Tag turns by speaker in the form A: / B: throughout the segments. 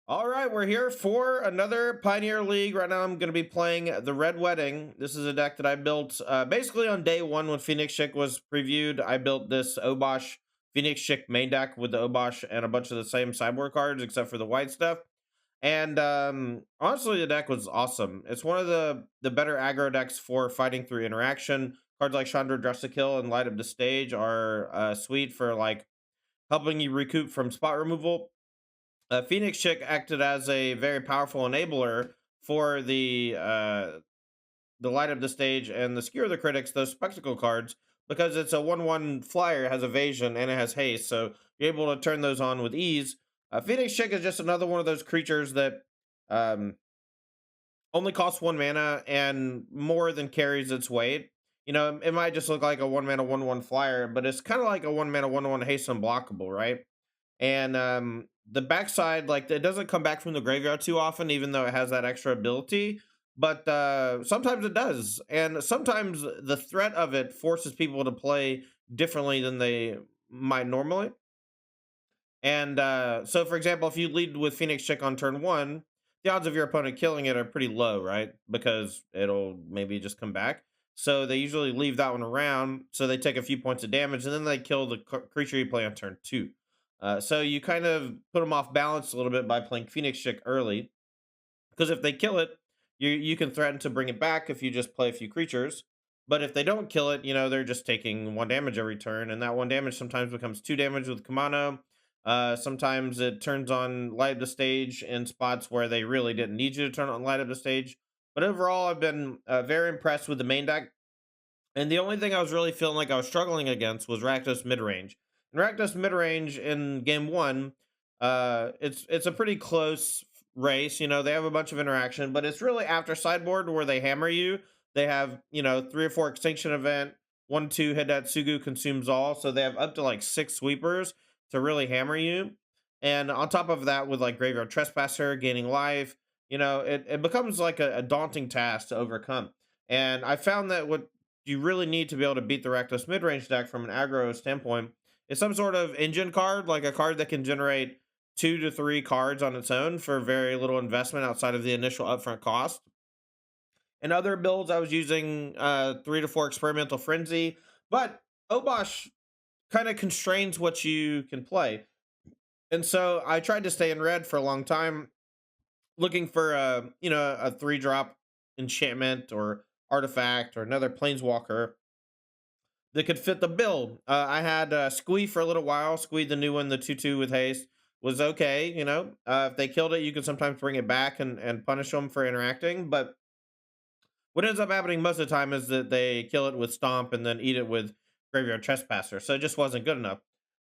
A: All right, we're here for another Pioneer League. Right now, I'm going to be playing the Red Wedding. This is a deck that I built basically on day one when Phoenix Chick was previewed. I built this Obosh Phoenix Chick main deck with the Obosh and a bunch of the same sideboard cards, except for the white stuff. And honestly, the deck was awesome. It's one of the better aggro decks for fighting through interaction. Cards like Chandra Dress to Kill and Light Up the Stage are sweet for like helping you recoup from spot removal. Phoenix Chick acted as a very powerful enabler for the light up the stage and the skewer the critics, those spectacle cards, because it's a 1/1 flyer, it has evasion and it has haste, so you're able to turn those on with ease. Phoenix Chick is just another one of those creatures that um, only costs 1 mana and more than carries its weight. You know, it might just look like a 1 mana 1/1 flyer, but it's kind of like a 1 mana 1/1 haste unblockable, right? And the backside, like it doesn't come back from the graveyard too often, even though it has that extra ability. But sometimes it does, and sometimes the threat of it forces people to play differently than they might normally. And so, for example, if you lead with Phoenix Chick on turn one, the odds of your opponent killing it are pretty low, right? Because it'll maybe just come back. So they usually leave that one around, so they take a few points of damage, and then they kill the creature you play on turn two. So you kind of put them off balance a little bit by playing Phoenix Chick early, because if they kill it, you can threaten to bring it back if you just play a few creatures. But if they don't kill it, you know they're just taking 1 damage every turn, and that 1 damage sometimes becomes 2 damage with Kamano. Sometimes it turns on light up the stage in spots where they really didn't need you to turn on light up the stage. But overall, I've been very impressed with the main deck. And the only thing I was really feeling like I was struggling against was Rakdos midrange. And Rakdos midrange in game one, it's a pretty close race. You know, they have a bunch of interaction, but it's really after sideboard where they hammer you. They have, you know, 3 or 4 extinction event, 1/2 hit that Sugu consumes all. So they have up to like 6 sweepers to really hammer you. And on top of that, with like Graveyard Trespasser gaining life, you know, it becomes like a daunting task to overcome. And I found that what you really need to be able to beat the Rakdos midrange deck from an aggro standpoint is some sort of engine card, like a card that can generate 2 to 3 cards on its own for very little investment outside of the initial upfront cost. In other builds, I was using 3 to 4 experimental frenzy, but Obosh kind of constrains what you can play. And so I tried to stay in red for a long time, looking for a 3 drop enchantment or artifact or another planeswalker that could fit the bill. I had Squee for a little while. Squee, the new one, the 2/2 with haste, was okay. You know, if they killed it, you can sometimes bring it back and punish them for interacting. But what ends up happening most of the time is that they kill it with Stomp and then eat it with Graveyard Trespasser. So it just wasn't good enough.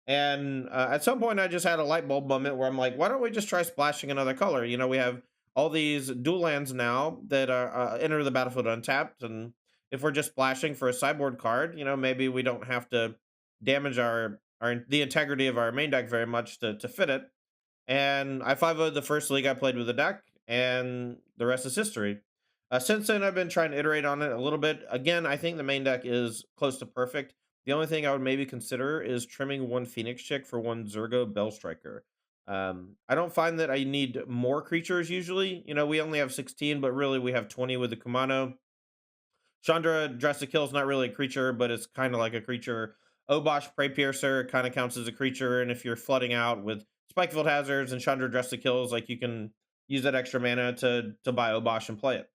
A: And at some point, I just had a light bulb moment where I'm like, why don't we just try splashing another color? You know, we have all these dual lands now that are enter the battlefield untapped, and if we're just splashing for a sideboard card, you know, maybe we don't have to damage our the integrity of our main deck very much to fit it. And I 5 the first league I played with the deck, and the rest is history. Since then, I've been trying to iterate on it a little bit. Again, I think the main deck is close to perfect. The only thing I would maybe consider is trimming 1 Phoenix Chick for 1 Zergo Bellstriker. I don't find that I need more creatures usually. You know, we only have 16, but really we have 20 with the Kumano. Chandra Dress to Kill is not really a creature, but it's kind of like a creature. Obosh Prey Piercer kind of counts as a creature, and if you're flooding out with Spikefield Hazards and Chandra Dress to Kills, like you can use that extra mana to buy Obosh and play it.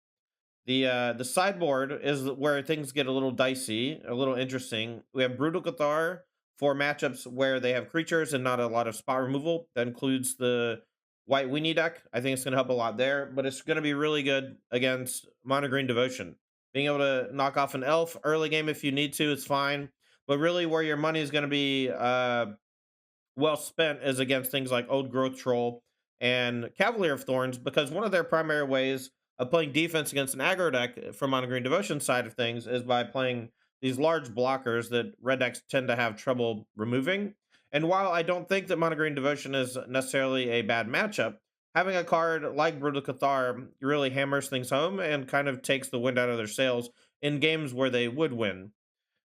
A: The sideboard is where things get a little dicey, a little interesting. We have Brutal Cathar for matchups where they have creatures and not a lot of spot removal. That includes the White Weenie deck. I think it's going to help a lot there, but it's going to be really good against Mono Green Devotion. Being able to knock off an elf early game if you need to, it's fine. But really, where your money is going to be well spent is against things like Old Growth Troll and Cavalier of Thorns, because one of their primary ways of playing defense against an aggro deck from Mono Green Devotion side of things is by playing these large blockers that red decks tend to have trouble removing. And while I don't think that Mono Green Devotion is necessarily a bad matchup, having a card like Brutal Cathar really hammers things home and kind of takes the wind out of their sails in games where they would win.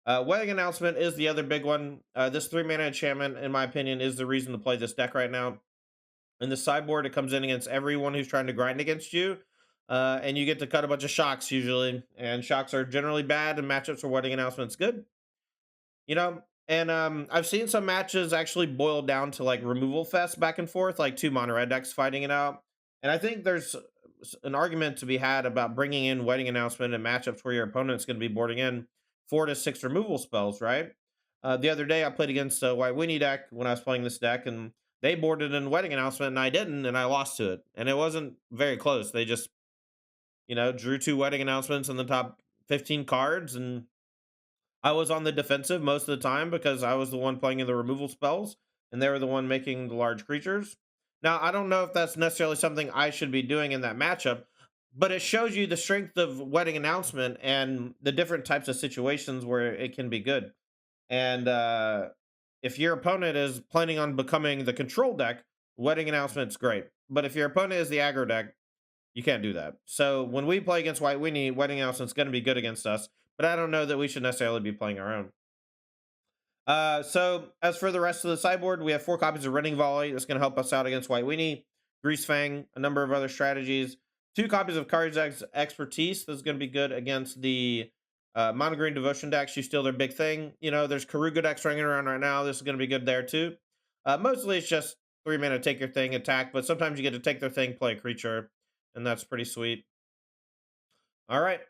A: Wedding Announcement is the other big one. This 3 mana enchantment, in my opinion, is the reason to play this deck right now. In the sideboard, it comes in against everyone who's trying to grind against you. And you get to cut a bunch of shocks usually. And shocks are generally bad, and matchups for wedding announcements good. You know, and I've seen some matches actually boil down to like removal fest back and forth, like two mono red decks fighting it out. And I think there's an argument to be had about bringing in wedding announcement and matchups where your opponent's going to be boarding in 4 to 6 removal spells, right? The other day I played against a White Winnie deck when I was playing this deck, and they boarded in wedding announcement and I didn't, and I lost to it. And it wasn't very close. They just, drew 2 wedding announcements in the top 15 cards, and I was on the defensive most of the time because I was the one playing in the removal spells and they were the one making the large creatures. Now, I don't know if that's necessarily something I should be doing in that matchup, but it shows you the strength of wedding announcement and the different types of situations where it can be good. And if your opponent is planning on becoming the control deck, wedding announcement's great. But if your opponent is the aggro deck, you can't do that. So when we play against White Winnie, wedding announcement's going to be good against us, but I don't know that we should necessarily be playing our own. So as for the rest of the sideboard, we have 4 copies of Running Volley. That's going to help us out against White Weenie, Greasefang, a number of other strategies. 2 copies of Cards Expertise. That's going to be good against the Mono Green Devotion decks. You steal their big thing. There's Karuga decks running around right now. This is going to be good there too. Mostly it's just 3 mana, take your thing, attack, but sometimes you get to take their thing, play a creature, and that's pretty sweet. All right.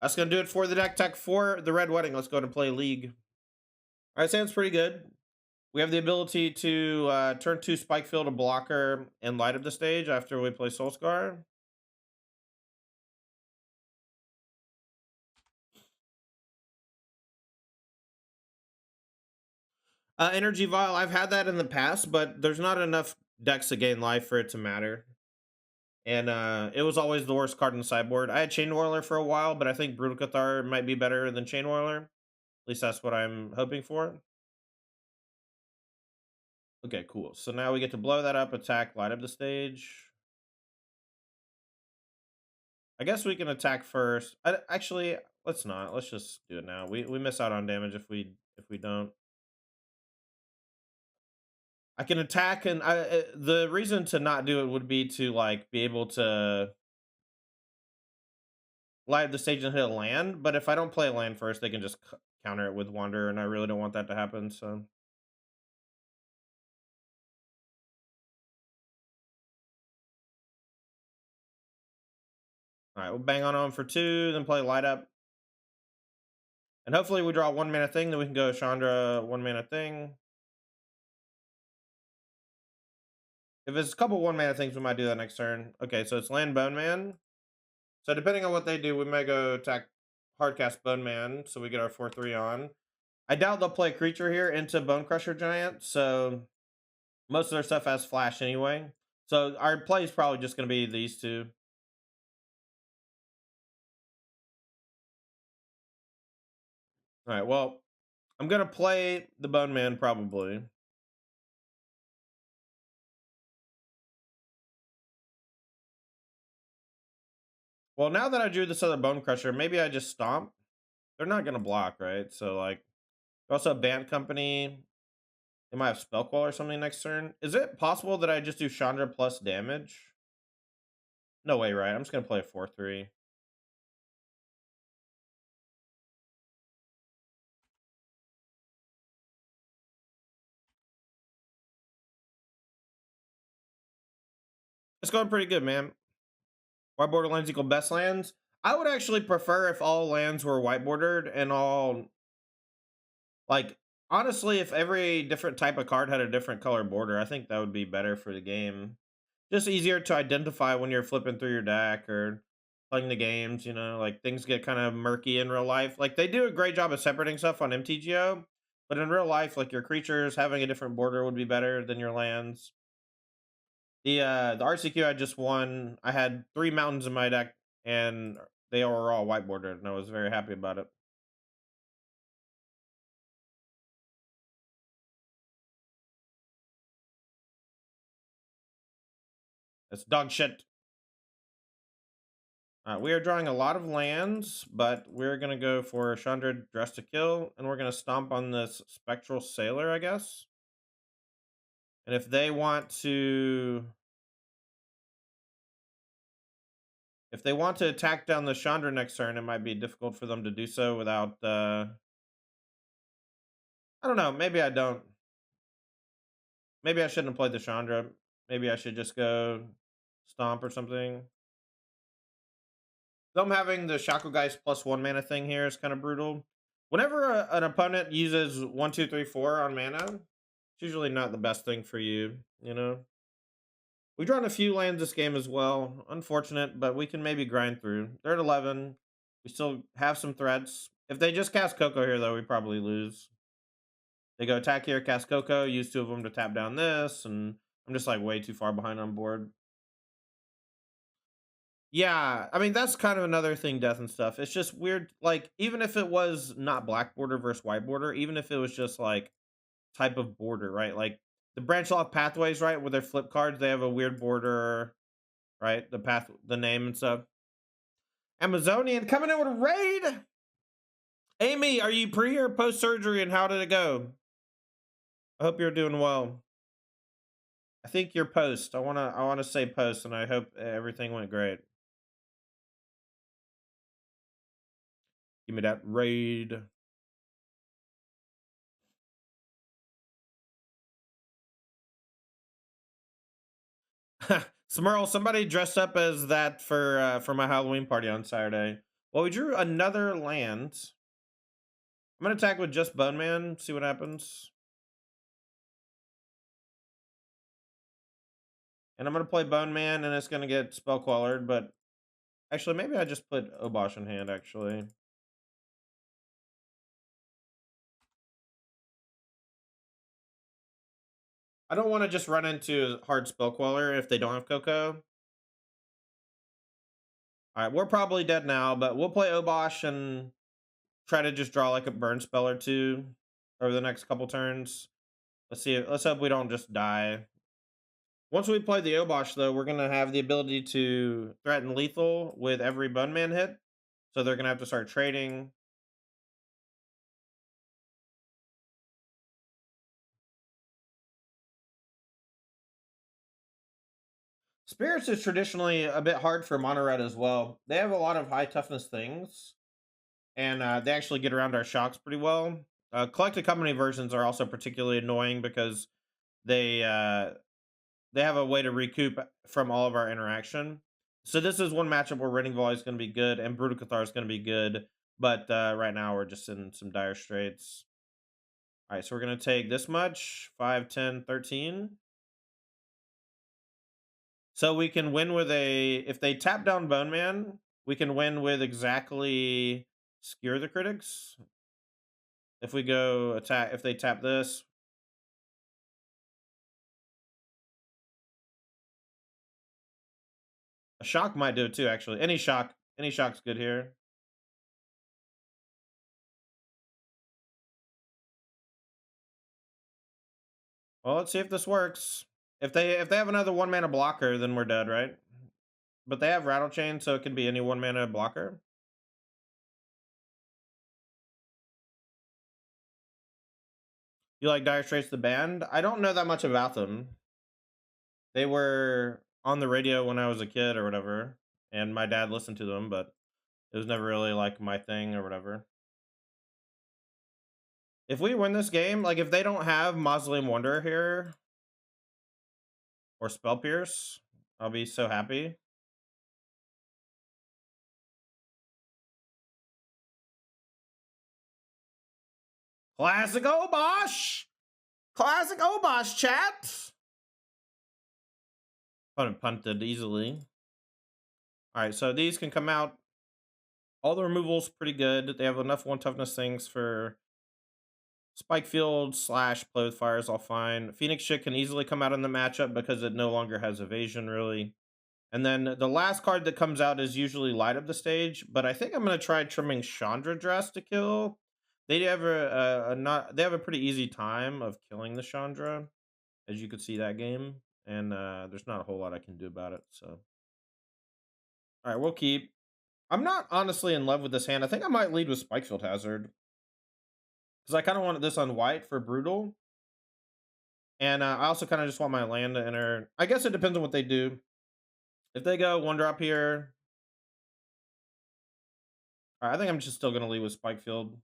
A: That's going to do it for the deck tech for the Red Wedding. Let's go ahead and play League. All right, sounds pretty good. We have the ability to turn 2 Spike Field a blocker and light up the stage after we play Soulscar. Energy Vial, I've had that in the past, but there's not enough decks to gain life for it to matter. And it was always the worst card in the sideboard. I had Chain Whirler for a while, but I think Brutal Cathar might be better than Chain Whirler. At least that's what I'm hoping for. Okay, cool. So now we get to blow that up, attack, light up the stage. I guess we can attack first. Actually, let's not. Let's just do it now. We miss out on damage if we don't. I can attack, and the reason to not do it would be to like be able to light up the stage and hit a land. But if I don't play a land first, they can just counter it with Wander, and I really don't want that to happen. So. All right, we'll bang on them for 2, then play light up. And hopefully we draw 1 mana thing, then we can go Chandra 1 mana thing. If it's a couple 1 mana things, we might do that next turn. Okay, so it's land Bone Man. So depending on what they do, we may go attack Hardcast Bone Man, so we get our 4/3 on. I doubt they'll play a creature here into Bone Crusher Giant, so most of their stuff has flash anyway. So our play is probably just going to be these 2. All right, well, I'm going to play the Bone Man probably. Well, now that I drew this other Bone Crusher, maybe I just stomp. They're not going to block, right? So, like, also Band Company. They might have Spellquell or something next turn. Is it possible that I just do Chandra plus damage? No way, right? I'm just going to play a 4/3. It's going pretty good, man. White border lands equal best lands. I would actually prefer if all lands were white bordered and all, like, honestly, if every different type of card had a different color border, I think that would be better for the game. Just easier to identify when you're flipping through your deck or playing the games, like things get kind of murky in real life. Like they do a great job of separating stuff on MTGO, but in real life, like your creatures having a different border would be better than your lands. The RCQ I just won, I had 3 mountains in my deck and they were all white bordered, and I was very happy about it. It's dog shit. We are drawing a lot of lands, but we're going to go for Chandra Dress to Kill, and we're going to stomp on this Spectral Sailor, I guess. And if they want to If they want to attack down the Chandra next turn, it might be difficult for them to do so without, I don't know, maybe I don't. Maybe I shouldn't have played the Chandra. Maybe I should just go Stomp or something. Them having the Shacklegeist plus 1 mana thing here is kind of brutal. Whenever an opponent uses 1, 2, 3, 4 on mana, it's usually not the best thing for you, you know? We drawn a few lands this game as well. Unfortunate, but we can maybe grind through. They're at 11. We still have some threats. If they just cast Coco here, though, we probably lose. They go attack here, cast Coco, use 2 of them to tap down this, and I'm just like way too far behind on board. Yeah, I mean, that's kind of another thing, death and stuff. It's just weird. Like, even if it was not black border versus white border, even if it was just like type of border, right? Like the branch off pathways, right? With their flip cards, they have a weird border, right? The path, the name and stuff. Amazonian coming in with a raid. Amy, are you pre or post surgery, and how did it go? I hope you're doing well. I think you're post. I wanna say post, and I hope everything went great. Give me that raid. Smurl, somebody dressed up as that for my Halloween party on Saturday. Well, we drew another land. I'm gonna attack with just Bone Man, see what happens. And I'm gonna play Bone Man, and it's gonna get Spell Quellered, but actually, maybe I just put Obosh in hand, actually. I don't want to just run into hard Spell Queller if they don't have Coco. Alright, we're probably dead now, but we'll play Obosh and try to just draw like a burn spell or two over the next couple turns. Let's see. Let's hope we don't just die. Once we play the Obosh, though, we're going to have the ability to threaten lethal with every Bone Man hit. So they're going to have to start trading. Spirits is traditionally a bit hard for mono red as well. They have a lot of high toughness things, and they actually get around our shocks pretty well. Collected Company versions are also particularly annoying because they have a way to recoup from all of our interaction. So this is one matchup where Raining Volley is going to be good and Brutal Cathar is going to be good. But right now we're just in some dire straits. All right, so we're going to take this much, 5, 10, 13. So we can win with if they tap down Bone Man, we can win with exactly Skewer the Critics. If we go attack, if they tap this, a shock might do it too, actually. Any shock's good here. Well, let's see if this works. If they have another 1 mana blocker, then we're dead, right? But they have Rattle Chain, so it can be any 1 mana blocker. You like Dire Straits the band? I don't know that much about them. They were on the radio when I was a kid or whatever, and my dad listened to them, but it was never really like my thing or whatever. If we win this game, like if they don't have Mausoleum Wonder here or Spell Pierce, I'll be so happy. Classic Obosh! Classic Obosh, chat! Punted easily. Alright, so these can come out. All the removals pretty good. They have enough 1 toughness things for Spike Field / Play with Fire is all fine. Phoenix Shit can easily come out in the matchup because it no longer has evasion, really. And then the last card that comes out is usually Light Up the Stage, but I think I'm going to try trimming Chandra Dress to kill. They have they have a pretty easy time of killing the Chandra, as you could see that game, and there's not a whole lot I can do about it. So, all right, we'll keep. I'm not honestly in love with this hand. I think I might lead with Spikefield Hazard because I kind of wanted this on white for brutal, and I also kind of just want my land to enter. I guess it depends on what they do. If they go 1 drop here, All right, I think I'm just still gonna leave with Spike Field.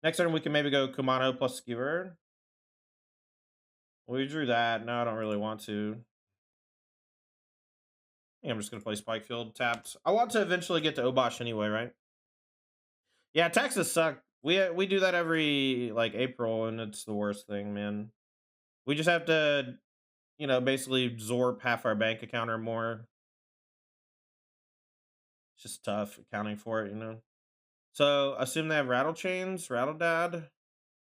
A: Next turn we can maybe go Kumano plus Skewer. We drew that. No, I don't really want to. I think I'm just gonna play Spike Field tapped. I want to eventually get to Obosh anyway, right? Yeah, taxes suck. We do that every like April, and it's the worst thing, man. We just have to, basically absorb half our bank account or more. It's just tough accounting for it. So assume they have rattle chains, rattle dad,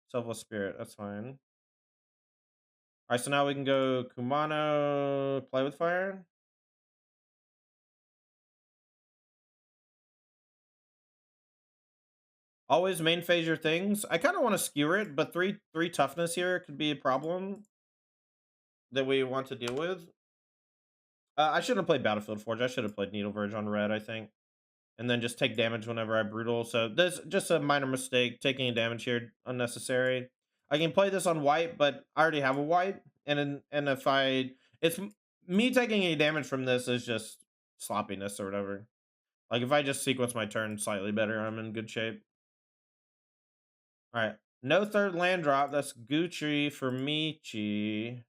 A: selfless spirit. That's fine. All right, so now we can go Kumano, play with fire. Always main phase your things. I kind of want to skewer it, but three toughness here could be a problem that we want to deal with. I shouldn't have played Battlefield Forge. I should have played Needle Verge on red, I think. And then just take damage whenever I brutal. So this just a minor mistake. Taking damage here, unnecessary. I can play this on white, but I already have a white. And if me taking any damage from this is just sloppiness or whatever. Like if I just sequence my turn slightly better, I'm in good shape. All right. No third land drop. That's Gucci for Michi.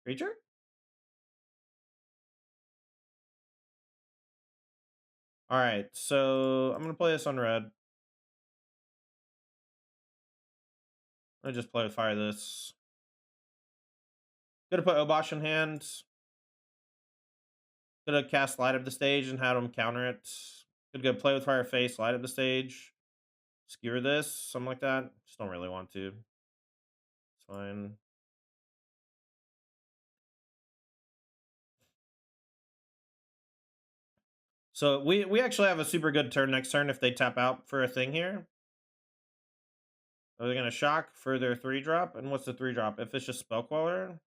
A: Creature? All right. So I'm going to play this on red. I'm going to just play with fire this. Gonna put Obosh in hand. Gonna cast Light Up the Stage and have him counter it. Could go play with fire face, Light Up the Stage. Skewer this, something like that. Just don't really want to. It's fine. So we actually have a super good turn next turn if they tap out for a thing here. Are they gonna shock for their 3-drop? And what's the 3-drop? If it's just Spellcaller?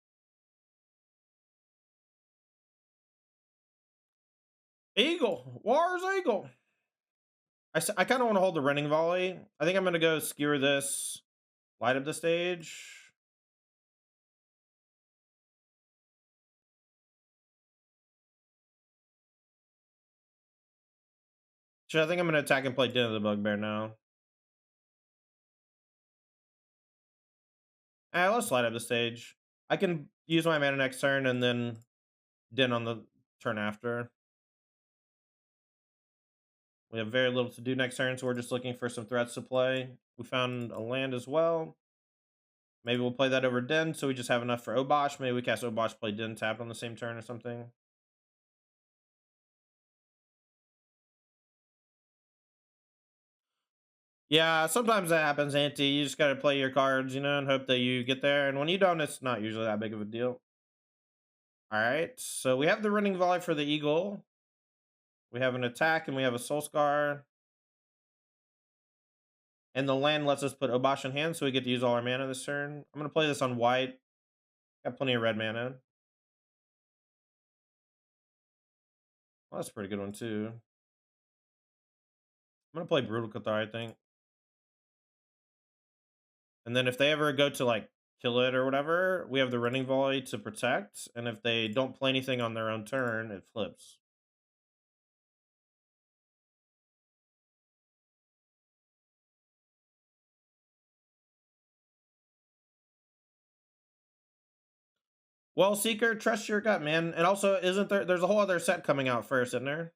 A: Eagle! Wars Eagle! I kind of want to hold the Running Volley. I think I'm gonna go skewer this, Light Up the Stage. Sure, I think I'm gonna attack and play Den of the Bugbear now. Let's Light Up the Stage. I can use my mana next turn and then Den on the turn after. We have very little to do next turn, so we're just looking for some threats to play. We found a land as well. Maybe we'll play that over Den, so we just have enough for Obosh. Maybe we cast Obosh, play Den, tap on the same turn or something. Yeah, sometimes that happens, Auntie. You just gotta play your cards, and hope that you get there. And when you don't, it's not usually that big of a deal. All right, so we have the Running Volley for the Eagle. We have an attack, and we have a Soul Scar. And the land lets us put Obosh in hand, so we get to use all our mana this turn. I'm going to play this on white. Got plenty of red mana. Well, that's a pretty good one, too. I'm going to play Brutal Cathar, I think. And then if they ever go to, like, kill it or whatever, we have the Running Volley to protect. And if they don't play anything on their own turn, it flips. Well, Seeker, trust your gut, man. And also, there's a whole other set coming out first, isn't there?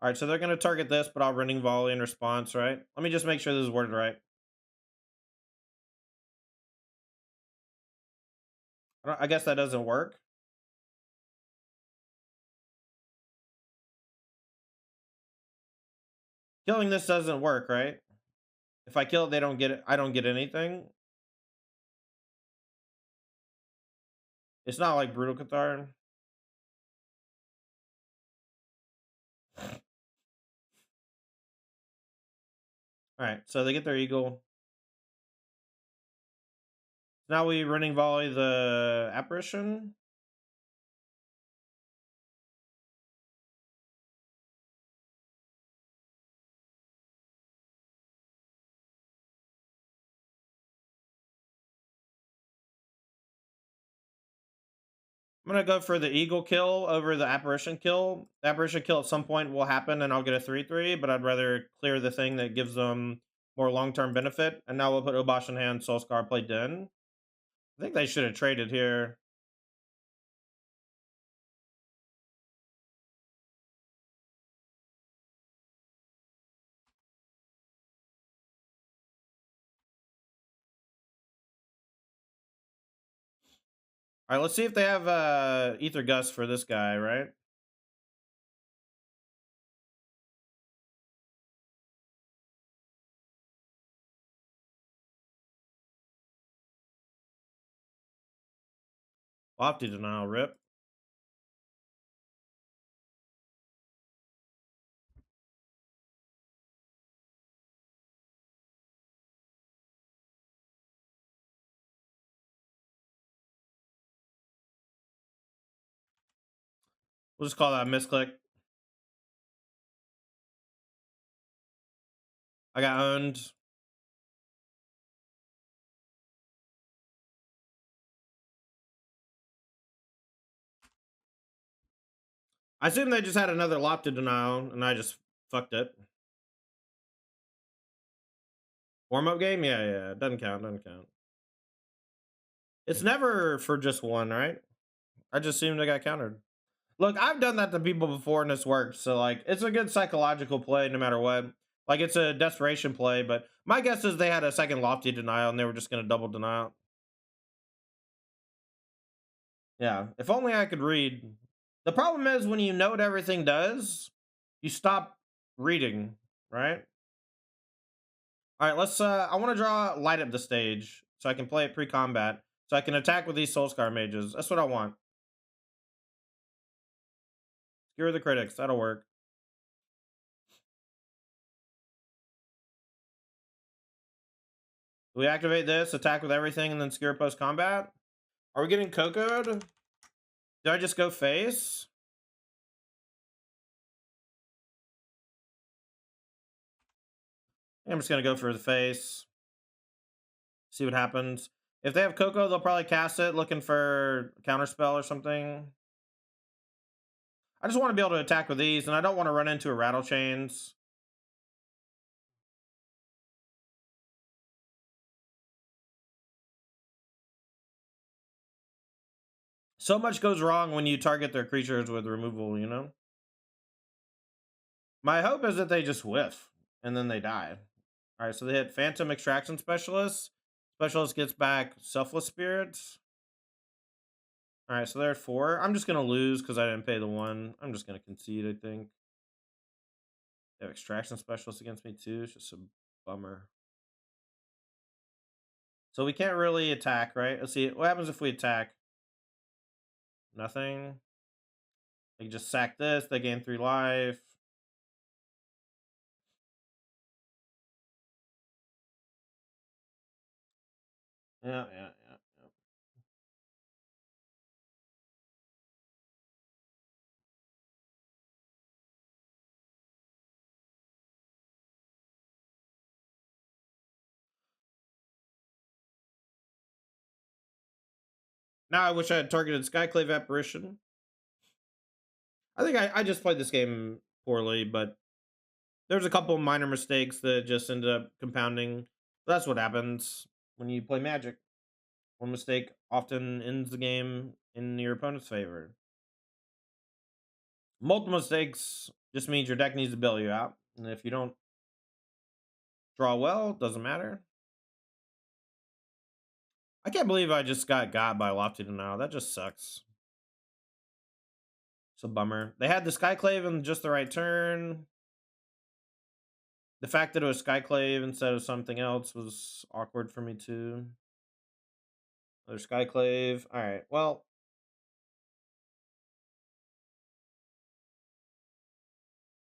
A: All right, so they're going to target this, but I'll Running Volley in response, right? Let me just make sure this is worded right. I guess that doesn't work. Killing this doesn't work, right? If I kill it, they don't get it. I don't get anything. It's not like Brutal Cathar. All right, so they get their Eagle. Now we Running Volley the Apparition. I'm gonna go for the eagle kill over the apparition kill. The apparition kill at some point will happen and I'll get a 3/3, but I'd rather clear the thing that gives them more long-term benefit. And now we'll put Obosh in hand, Soulscar, play Den. I think they should have traded here. All right, let's see if they have Ether Gust for this guy, right? Lofty Denial, rip. We'll just call that a misclick. I got owned. I assume they just had another Lofty Denial, and I just fucked it. Warm-up game? Yeah, yeah. Doesn't count, doesn't count. It's never for just one, right? I just assumed I got countered. Look, I've done that to people before and it's worked. So, like, it's a good psychological play no matter what. Like, it's a desperation play, but my guess is they had a second Lofty Denial and they were just going to double denial. Yeah, if only I could read. The problem is when you know what everything does, you stop reading, right? All right, let's I want to draw light up the stage so I can play it pre-combat so I can attack with these Soulscar mages. That's what I want. Skewer the critics, that'll work. We activate this, attack with everything, and then skewer post-combat. Are we getting Coco'd? Did I just go face? I'm just gonna go for the face. See what happens. If they have Coco, they'll probably cast it looking for counterspell or something. I just want to be able to attack with these, and I don't want to run into a rattle chains. So much goes wrong when you target their creatures with removal, you know? My hope is that they just whiff, and then they die. Alright, so they hit Phantom Extraction Specialist. Specialist gets back Selfless Spirits. Alright, so they're at 4. I'm just gonna lose because I didn't pay the 1. I'm just gonna concede, I think. They have Extraction Specialist against me too. It's just a bummer. So we can't really attack, right? Let's see. What happens if we attack? Nothing. They just sack this. They gain 3 life. Yeah, yeah, yeah. Now I wish I had targeted Skyclave Apparition. I think I just played this game poorly, but there's a couple minor mistakes that just ended up compounding. That's what happens when you play Magic. One mistake often ends the game in your opponent's favor. Multiple mistakes just means your deck needs to bail you out. And if you don't draw well, doesn't matter. I can't believe I just got by Lofty Denial. That just sucks. It's a bummer. They had the Skyclave in just the right turn. The fact that it was Skyclave instead of something else was awkward for me too. Another Skyclave. All right. Well,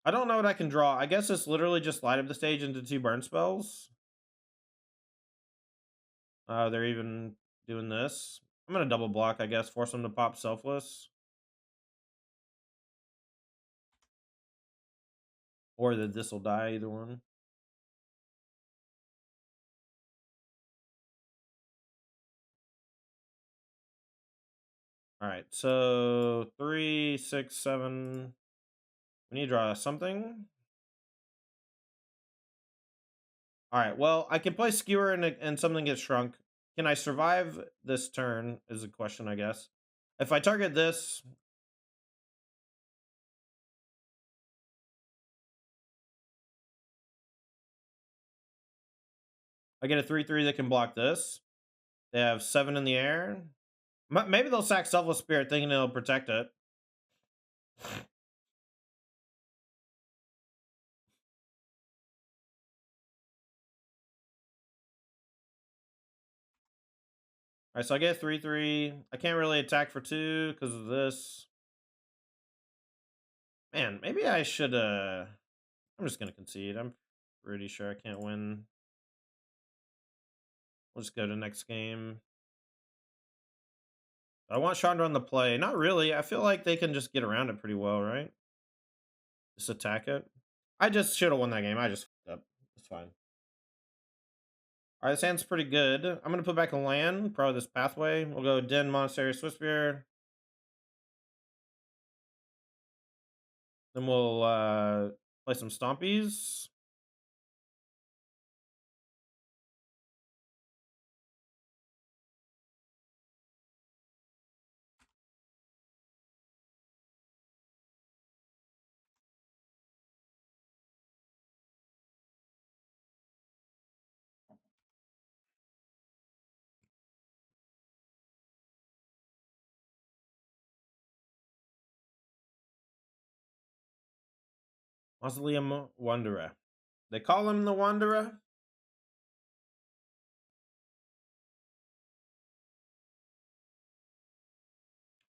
A: I don't know what I can draw. I guess it's literally just light up the stage into 2 burn spells. They're even doing this. I'm gonna double block, I guess. Force them to pop Selfless. Or that this will die, either one. All right, so 3, 6, 7. We need to draw something. All right, well, I can play Skewer and something gets shrunk. Can I survive this turn is a question, I guess. If I target this, I get a 3/3 that can block this. They have 7 in the air. Maybe they'll sack Selfless Spirit thinking it'll protect it. All right, so I get 3/3. I can't really attack for 2 because of this. Man, maybe I should. I'm just gonna concede. I'm pretty sure I can't win. We'll just go to next game. I want Chandra on the play. Not really. I feel like they can just get around it pretty well, right? Just attack it. I just should have won that game. I just fucked up. It's fine. All right, this hand's pretty good. I'm gonna put back a land. Probably this pathway. We'll go Den, Monastery, Swiftspear. Then we'll play some Stompies. Mausoleum Wanderer. They call him the Wanderer. I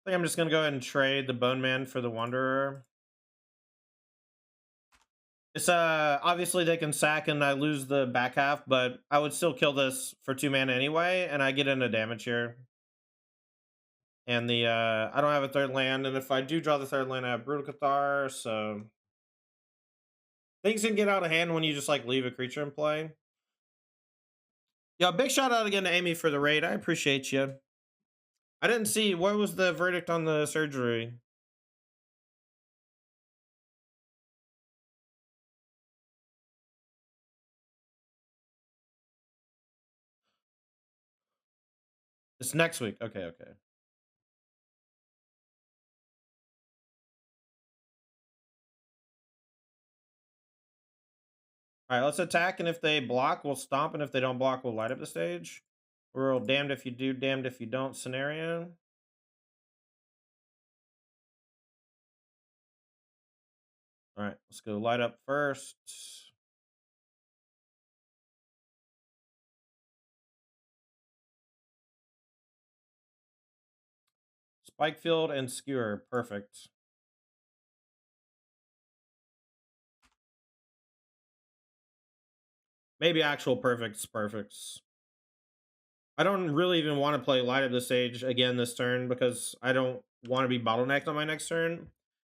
A: think I'm just gonna go ahead and trade the Bone Man for the Wanderer. It's obviously they can sack and I lose the back half, but I would still kill this for 2 mana anyway, and I get into damage here. And the I don't have a third land, and if I do draw the third land, I have Brutal Cathar, so things can get out of hand when you just like leave a creature in play. Yeah, big shout out again to Amy for the raid. I appreciate you. I didn't see what was the verdict on the surgery. It's next week. Okay, okay. All right, let's attack, and if they block, we'll stomp, and if they don't block, we'll light up the stage. We're all damned if you do, damned if you don't scenario. All right, let's go light up first. Spike Field and Skewer, perfect. Maybe actual perfects. I don't really even want to play light up the stage again this turn because I don't want to be bottlenecked on my next turn.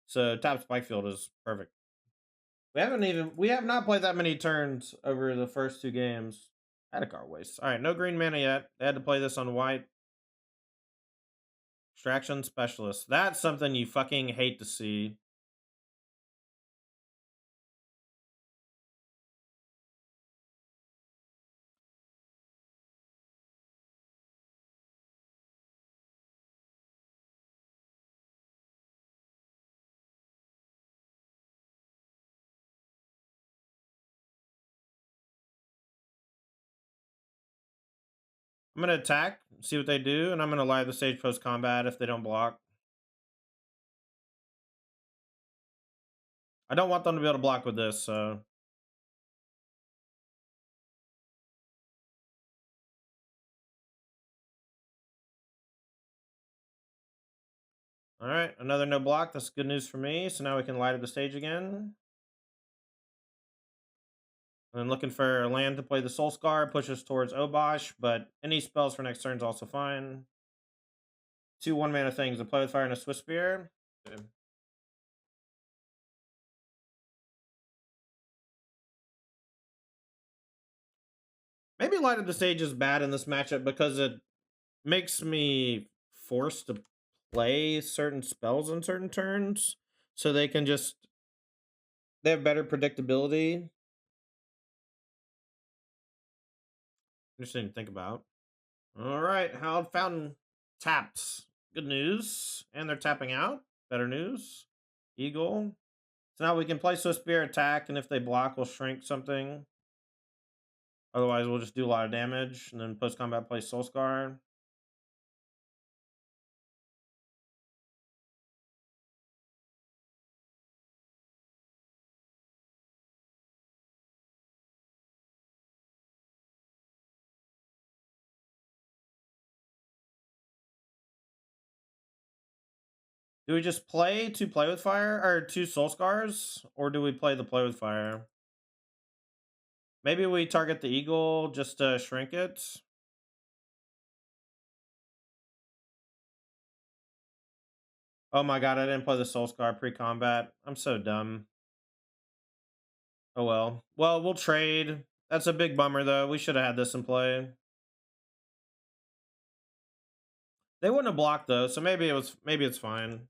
A: So tap Spike Field is perfect. We have not played that many turns over the first 2 games. Had a card waste. All right, no green mana yet. They had to play this on white. Extraction Specialist. That's something you fucking hate to see. I'm going to attack, see what they do, and I'm going to live the stage post combat if they don't block. I don't want them to be able to block with this, so. All right, another no block. That's good news for me. So now we can light up the stage again. And looking for a land to play the Soul Scar, pushes towards Obosh, but any spells for next turn is also fine. 2 1-mana things, a play with fire and a Swiss Spear. Okay. Maybe light up the stage is bad in this matchup because it makes me forced to play certain spells on certain turns, so they can just they have better predictability. Interesting to think about. All right, Howled Fountain tapped. Good news. And they're tapping out. Better news. Eagle. So now we can play Swift Spear attack, and if they block, we'll shrink something. Otherwise, we'll just do a lot of damage, and then post combat play Soul Scar. Do we just play to play with fire, or 2 Soul Scars, or do we play the play with fire? Maybe we target the eagle just to shrink it. Oh my god, I didn't play the Soul Scar pre-combat. I'm so dumb. Oh well. Well, we'll trade. That's a big bummer though. We should have had this in play. They wouldn't have blocked though, so maybe it's fine.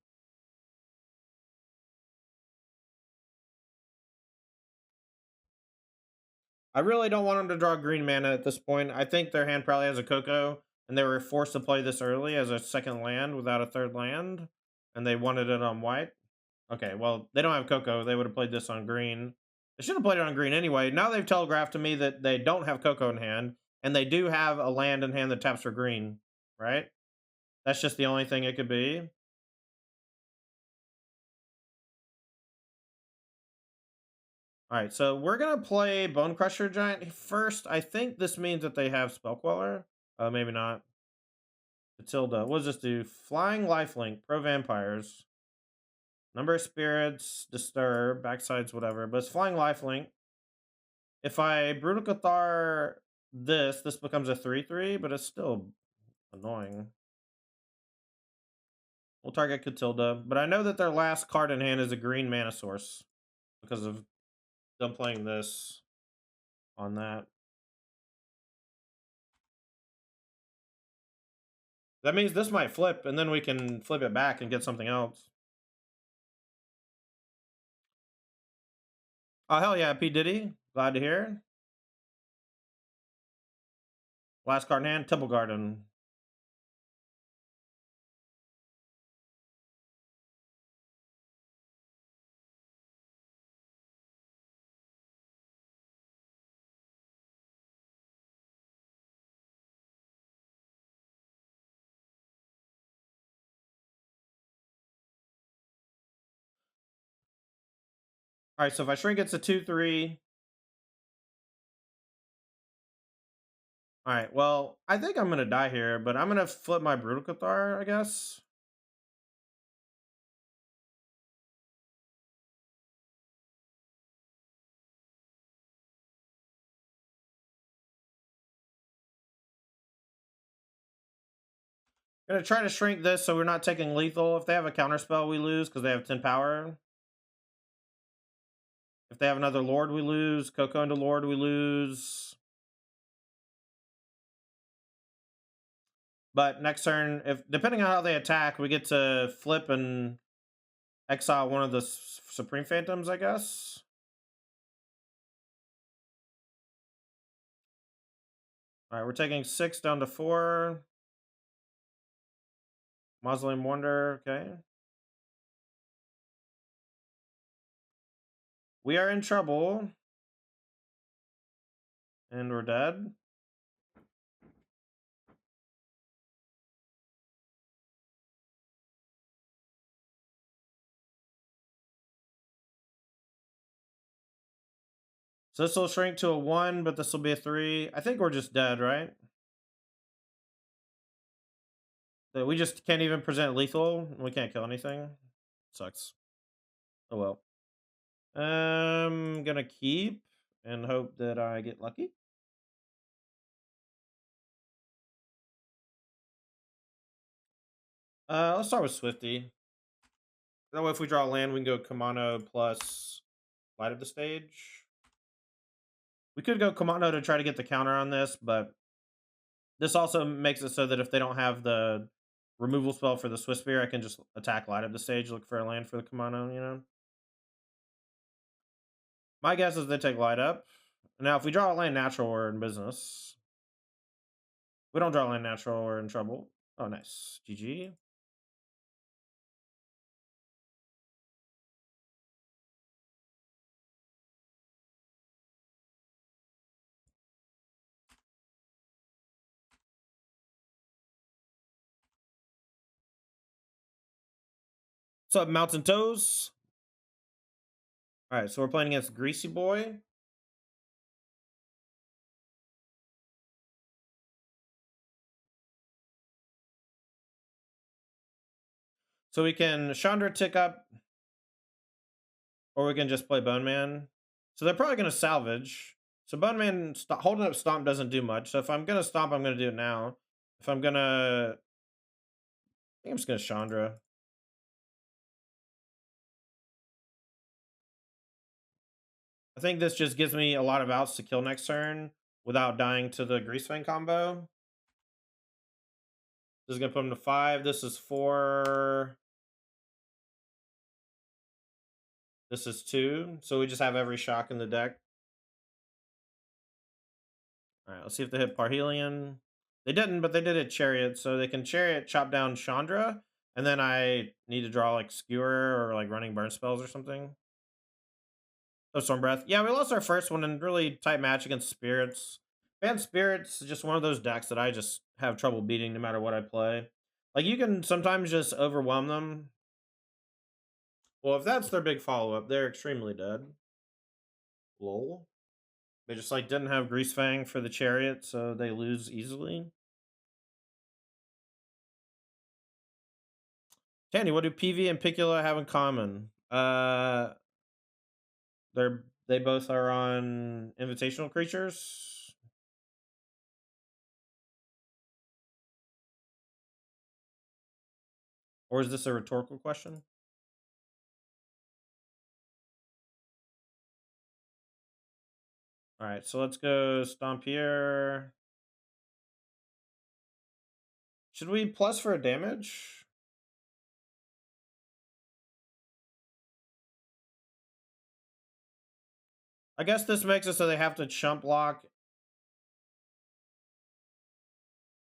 A: I really don't want them to draw green mana at this point. I think their hand probably has a Coco, and they were forced to play this early as a second land without a third land, and they wanted it on white. Okay, well, they don't have Coco. They would have played this on green. They should have played it on green anyway. Now they've telegraphed to me that they don't have Coco in hand, and they do have a land in hand that taps for green, right? That's just the only thing it could be. All right, so we're going to play Bone Crusher Giant first. I think this means that they have Spell Queller. Maybe not. Matilda. What does this do? Flying Lifelink, pro vampires. Number of spirits, disturb, backsides, whatever. But it's flying lifelink. If I Brutal Cathar this becomes a 3/3, but it's still annoying. We'll target Catilda, but I know that their last card in hand is a green mana source because of them playing this on that. That means this might flip, and then we can flip it back and get something else. Oh, hell yeah, P. Diddy. Glad to hear. Last card in hand, Temple Garden. All right, so if I shrink, it's a 2/3. All right, well, I think I'm going to die here, but I'm going to flip my Brutal Cathar, I guess. Gonna try to shrink this so we're not taking lethal. If they have a counterspell, we lose because they have 10 power. If they have another Lord, we lose. Coco into Lord, we lose. But next turn, if depending on how they attack, we get to flip and exile one of the Supreme Phantoms, I guess. All right, we're taking 6 down to 4. Mausoleum Wonder, okay. We are in trouble. And we're dead. So this will shrink to a 1, but this will be a 3. I think we're just dead, right? So we just can't even present lethal. We can't kill anything. Sucks. Oh well. Gonna keep and hope that I get lucky. Let's start with Swifty. That way, if we draw a land, we can go Kamano plus Light of the Stage. We could go Kamano to try to get the counter on this, but this also makes it so that if they don't have the removal spell for the Swiss Spear, I can just attack light up the stage, look for a land for the Kamano, you know? My guess is they take light up. Now, if we draw a land natural, we're in business. If we don't draw a land natural, we're in trouble. Oh, nice. GG. What's up, Mountain Toes? All right, so we're playing against Greasy Boy. So we can Chandra tick up, or we can just play Bone Man. So they're probably going to salvage. So Bone Man holding up Stomp doesn't do much. So if I'm going to Stomp, I'm going to do it now. If I'm going to... I think I'm just going to Chandra. I think this just gives me a lot of outs to kill next turn without dying to the Greasefang combo. This is going to put him to 5. This is 4. This is 2. So we just have every shock in the deck. All right, let's see if they hit Parhelion. They didn't, but they did a Chariot. So they can Chariot, chop down Chandra. And then I need to draw like Skewer or like running burn spells or something. Oh, Storm Breath. Yeah, we lost our first one in really tight match against Spirits. Fan Spirits is just one of those decks that I just have trouble beating no matter what I play. Like, you can sometimes just overwhelm them. Well, if that's their big follow-up, they're extremely dead. Lol. They just, like, didn't have Greasefang for the Chariot, so they lose easily. Tandy, what do PV and Picula have in common? They both are on invitational creatures. Or is this a rhetorical question? All right, so let's go Stomp here. Should we plus for a damage? I guess this makes it so they have to chump block.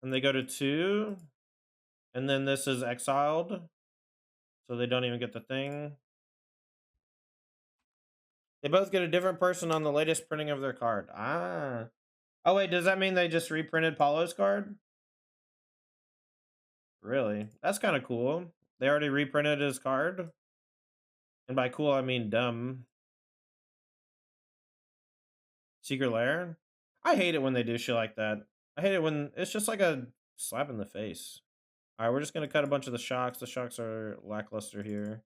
A: And they go to 2. And then this is exiled. So they don't even get the thing. They both get a different person on the latest printing of their card. Ah. Oh, wait, does that mean they just reprinted Paulo's card? Really? That's kind of cool. They already reprinted his card. And by cool, I mean dumb. Secret Lair? I hate it when they do shit like that. I hate it when it's just like a slap in the face. All right, we're just going to cut a bunch of the shocks. The shocks are lackluster here.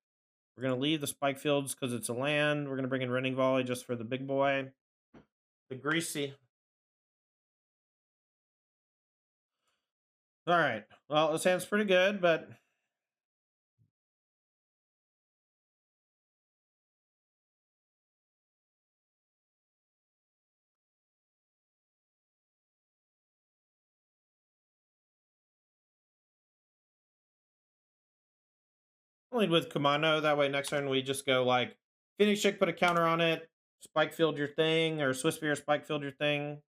A: We're going to leave the spike fields because it's a land. We're going to bring in Rending Volley just for the big boy. The Greasy. All right. Well, this hand's pretty good, but... I'll lead with Commando. That way next turn we just go like... Phoenix Chick, put a counter on it. Spike field your thing. Or Swiss Spear, spike field your thing.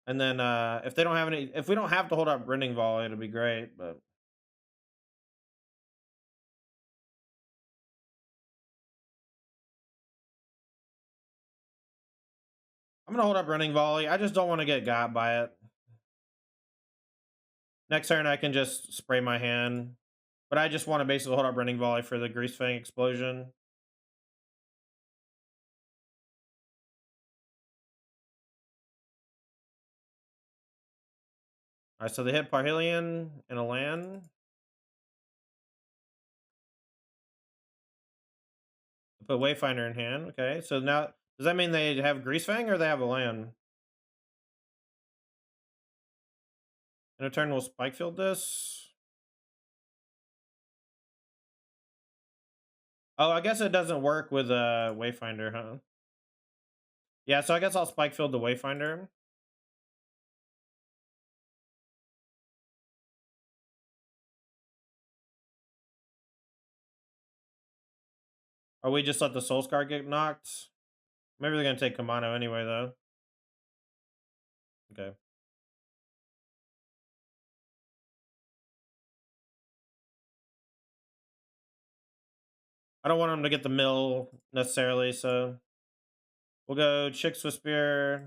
A: And then if they don't have any... If we don't have to hold up Rending Volley, it'll be great, but... I'm going to hold up Rending Volley. I just don't want to get got by it. Next turn I can just spray my hand. But I just want to basically hold up Rending Volley for the Greasefang explosion. All right, so they hit Parhelion and a land. Put Wayfinder in hand. Okay, so now does that mean they have Greasefang or they have a land? In a turn, we'll Spike Field this. Oh, I guess it doesn't work with a Wayfinder, huh? Yeah, so I guess I'll Spike Field the Wayfinder. Or we just let the Soul Scar get knocked? Maybe they're gonna take Kamano anyway, though. Okay. I don't want them to get the mill necessarily, so we'll go Chick Swiss Spear.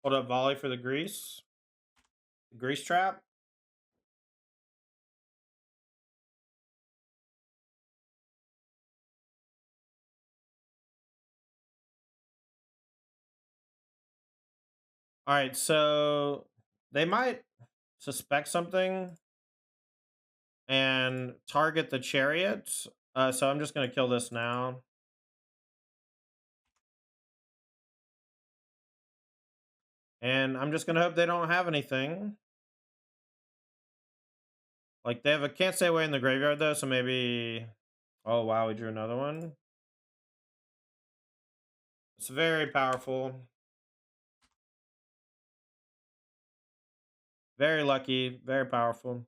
A: Hold up volley for the grease. Grease trap. All right, so they might suspect something and target the chariot. So I'm just gonna kill this now. And I'm just gonna hope they don't have anything. Like they have a can't stay away in the graveyard though, so maybe. Oh wow, we drew another one. It's very powerful. Very lucky, very powerful.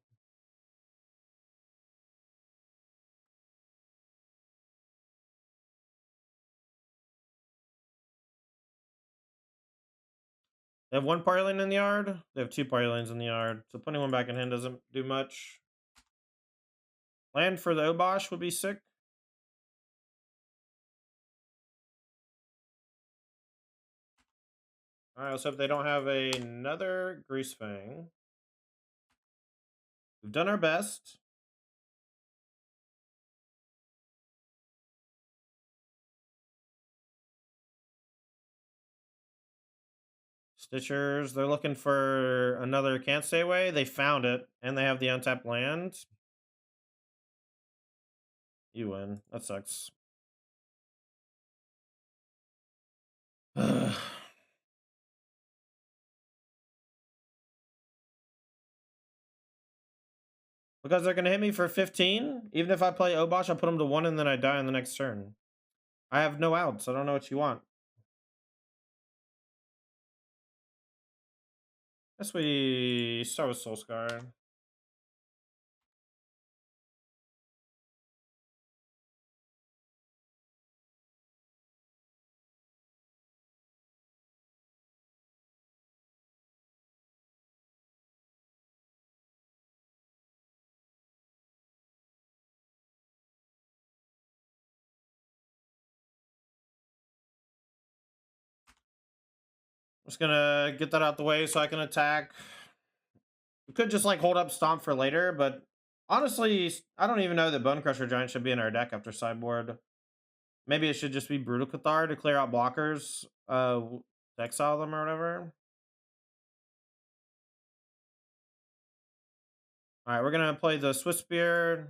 A: They have one party lane in the yard. They have two party lanes in the yard. So putting one back in hand doesn't do much. Land for the Obosh would be sick. All right, let's hope they don't have another Greasefang. We've done our best. Stitchers, they're looking for another can't stay away. They found it, and they have the untapped land. You win. That sucks. Because they're going to hit me for 15? Even if I play Obosh, I'll put them to 1 and then I die on the next turn. I have no outs. I don't know what you want. Guess we start with Soul Scar. I'm just gonna get that out the way so I can attack. We could just like hold up Stomp for later, but honestly, I don't even know that Bone Crusher Giant should be in our deck after sideboard. Maybe it should just be Brutal Cathar to clear out blockers, to exile them or whatever. All right, we're gonna play the Swiss Spear.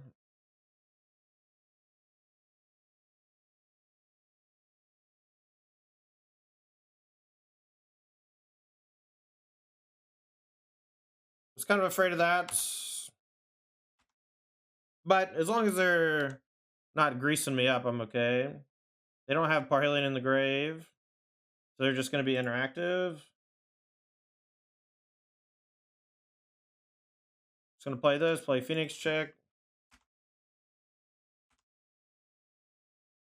A: I was kind of afraid of that, but as long as they're not greasing me up, I'm okay. They don't have Parhelion in the grave, so they're just gonna be interactive. Just gonna play this, play Phoenix Chick.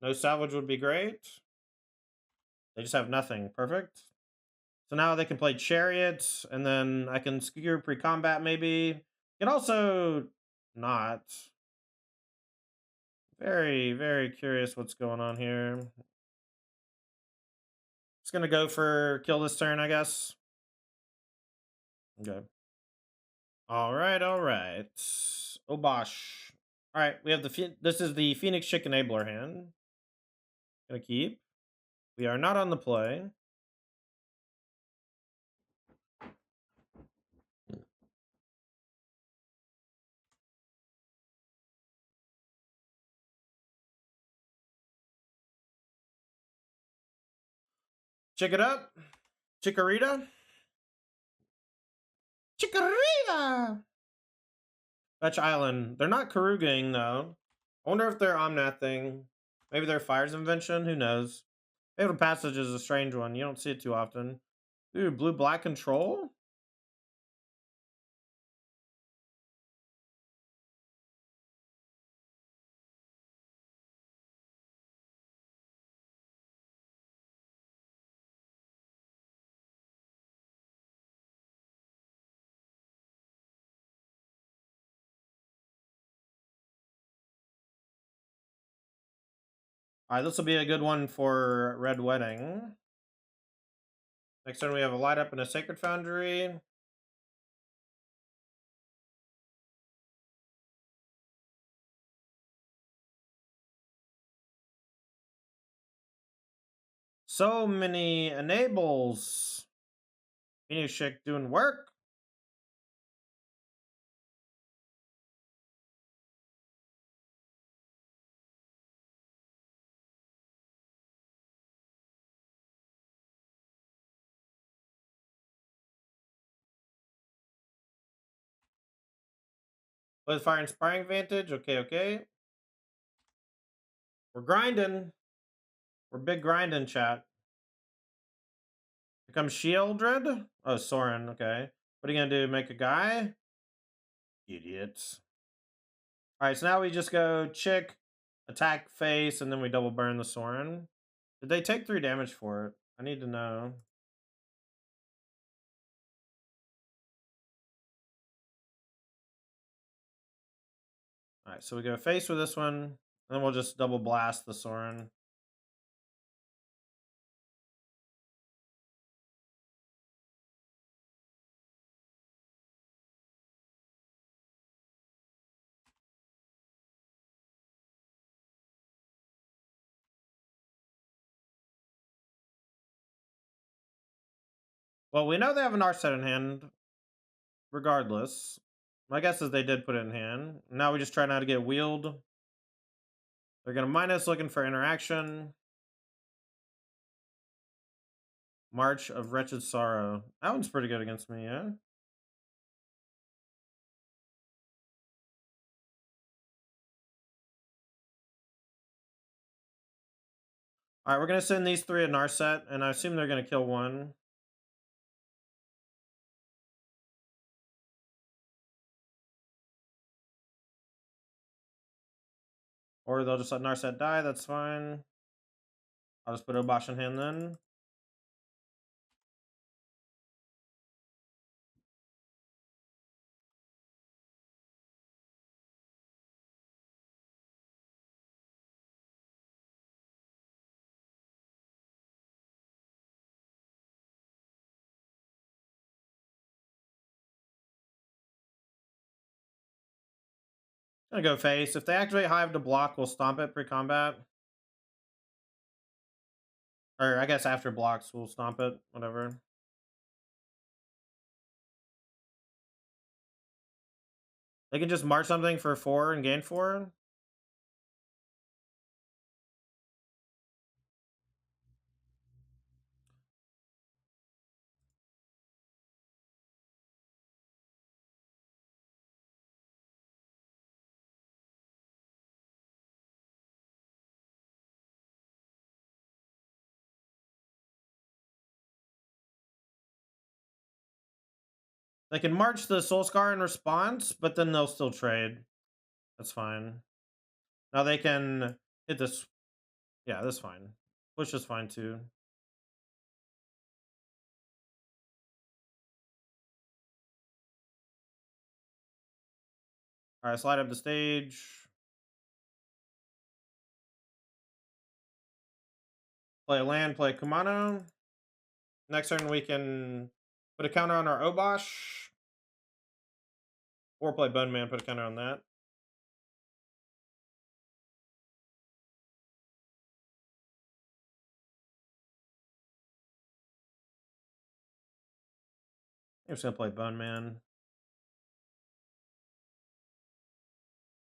A: No salvage would be great. They just have nothing. Perfect. So now they can play Chariot, and then I can skewer pre-combat maybe. Can also not. Very, very curious what's going on here. Just gonna go for kill this turn, I guess. Okay. All right, all right. Obosh. All right, we have this is the Phoenix Chick Enabler hand. Gonna keep. We are not on the play. Check it up. Chikorita. Chikorita! Fetch Island. They're not Karugaing, though. I wonder if they're Omnathing. Maybe they're Fire's Invention. Who knows? Fatal Passage is a strange one. You don't see it too often. Ooh, blue-black control? All right, this will be a good one for Red Wedding. Next turn, we have a light up and a Sacred Foundry. So many enables. Phoenix Chick doing work. With Fire Inspiring Vantage. Okay, okay. We're grinding. We're big grinding, chat. Here comes Shieldred. Oh, Soren. Okay. What are you gonna do? Make a guy? Idiots. All right, so now we just go Chick, attack face, and then we double burn the Soren. Did they take 3 damage for it? I need to know. All right, so we go face with this one, and then we'll just double blast the Soren. Well, we know they have an Narset in hand, regardless. My guess is they did put it in hand. Now we just try not to get wheeled. They're gonna minus looking for interaction. March of Wretched Sorrow. That one's pretty good against me, yeah? Alright, we're gonna send these 3 a Narset, and I assume they're gonna kill one. Or they'll just let Narset die, that's fine. I'll just put Obosh in hand then. Gonna go face. If they activate Hive to block, we'll stomp it pre-combat. Or I guess after blocks, we'll stomp it, whatever. They can just march something for 4 and gain 4. They can march the Soul Scar in response, but then they'll still trade. That's fine. Now they can hit this. Yeah, that's fine. Push is fine too. All right, slide up the stage. Play a land, play Kumano. Next turn we can put a counter on our Obosh. Or play Bone Man, put a counter on that. I'm just gonna play Bone Man.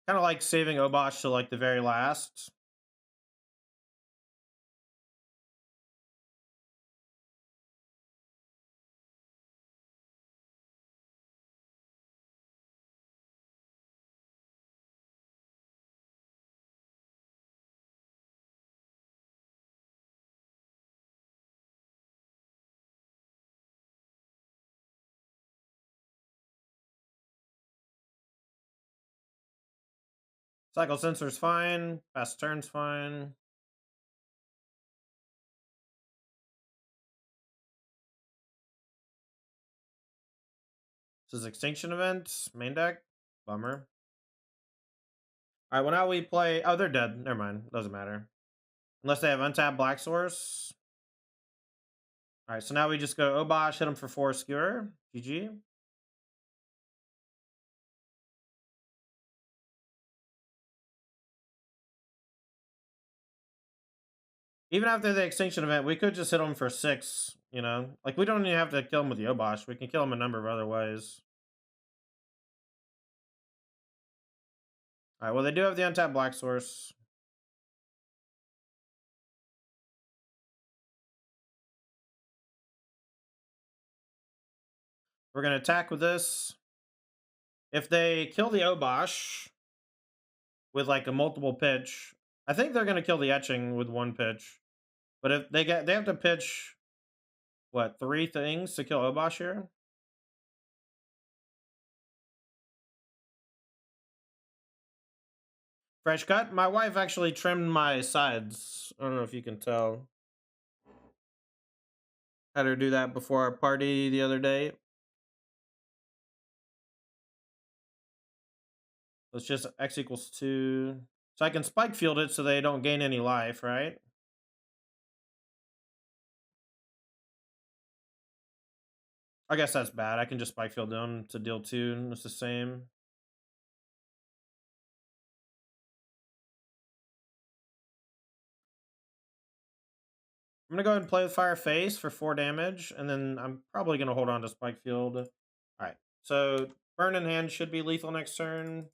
A: Kind of like saving Obosh to like the very last. Cycle Sensor's fine. Fast turn's fine. This is Extinction Event. Main deck. Bummer. Alright, well now we play... Oh, they're dead. Never mind. Doesn't matter. Unless they have untapped Black Source. All right, so now we just go Obosh, hit him for 4 Skewer. GG. Even after the Extinction event, we could just hit him for 6, you know? Like, we don't even have to kill him with the Obosh. We can kill him a number of other ways. All right, well, they do have the untapped Black Source. We're going to attack with this. If they kill the Obosh with, like, a multiple pitch, I think they're going to kill the Etching with 1 pitch. But if they have to pitch, what, 3 things to kill Obosh here? Fresh cut. My wife actually trimmed my sides. I don't know if you can tell. Had her do that before our party the other day. It's just X equals 2. So I can spike field it so they don't gain any life, right? I guess that's bad. I can just spike field them to deal 2. And it's the same. I'm going to go ahead and play with Fire Face for 4 damage. And then I'm probably going to hold on to spike field. All right. So Burn in Hand should be lethal next turn.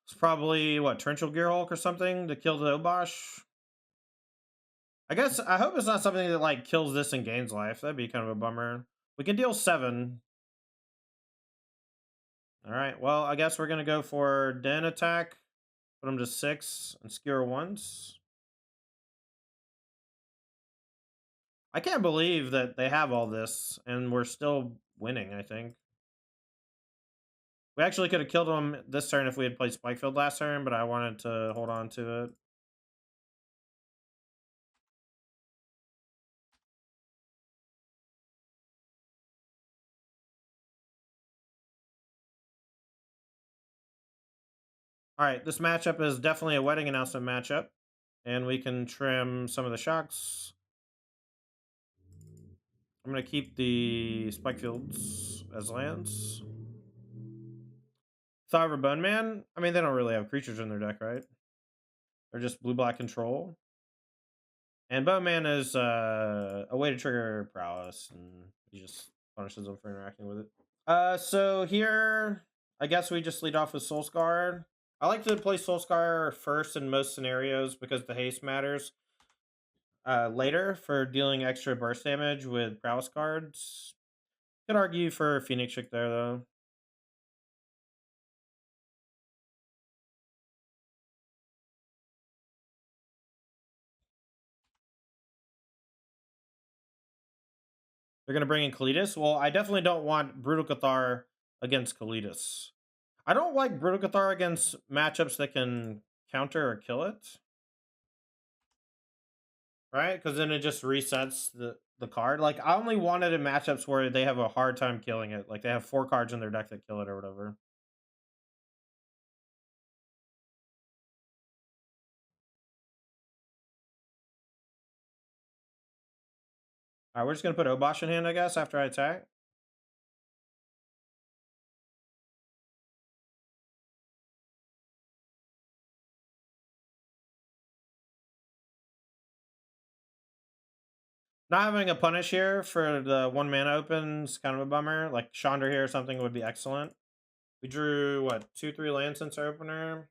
A: It's probably, what, Torrential Gearhulk or something to kill the Obosh? I guess, I hope it's not something that, like, kills this and gains life. That'd be kind of a bummer. We can deal 7. Alright, well, I guess we're gonna go for Den attack. Put him to 6 and skewer once. I can't believe that they have all this, and we're still winning, I think. We actually could have killed him this turn if we had played Spikefield last turn, but I wanted to hold on to it. Alright, this matchup is definitely a wedding announcement matchup. And we can trim some of the shocks. I'm going to keep the Spikefields as lands. Thought of a Bone Man? I mean, they don't really have creatures in their deck, right? They're just blue-black control. And Bone Man is a way to trigger prowess, and he just punishes them for interacting with it. So here, I guess we just lead off with Soulscar. I like to play Soulscar first in most scenarios because the haste matters. Later for dealing extra burst damage with prowess cards. Could argue for Phoenix Chick there, though. They're going to bring in Kalitas. Well, I definitely don't want Brutal Cathar against Kalitas. I don't like Brutal Cathar against matchups that can counter or kill it. Right? Because then it just resets the card. Like, I only want it in matchups where they have a hard time killing it. Like, they have 4 cards in their deck that kill it or whatever. Alright, we're just going to put Obosh in hand, I guess, after I attack. Not having a punish here for the 1 mana opens kind of a bummer. Like Chandra here or something would be excellent. We drew what, 2-3 lands since our opener.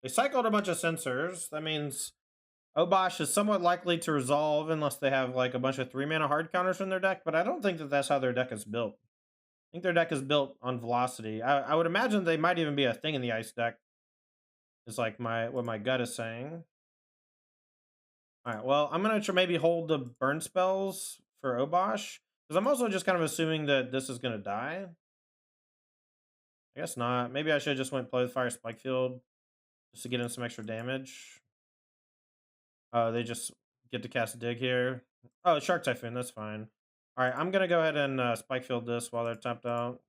A: They cycled a bunch of sensors. That means Obosh is somewhat likely to resolve unless they have like a bunch of 3 mana hard counters in their deck. But I don't think that that's how their deck is built. I think their deck is built on velocity. I would imagine they might even be a thing in the ice deck. Is like what my gut is saying. All right, well, I'm gonna maybe hold the burn spells for Obosh because I'm also just kind of assuming that this is gonna die. I guess not. Maybe I should have just went play with Fire Spikefield. just to get in some extra damage. They just get to cast Dig here. Oh, Shark Typhoon, that's fine. All right, I'm gonna go ahead and Spike Field this while they're tapped out.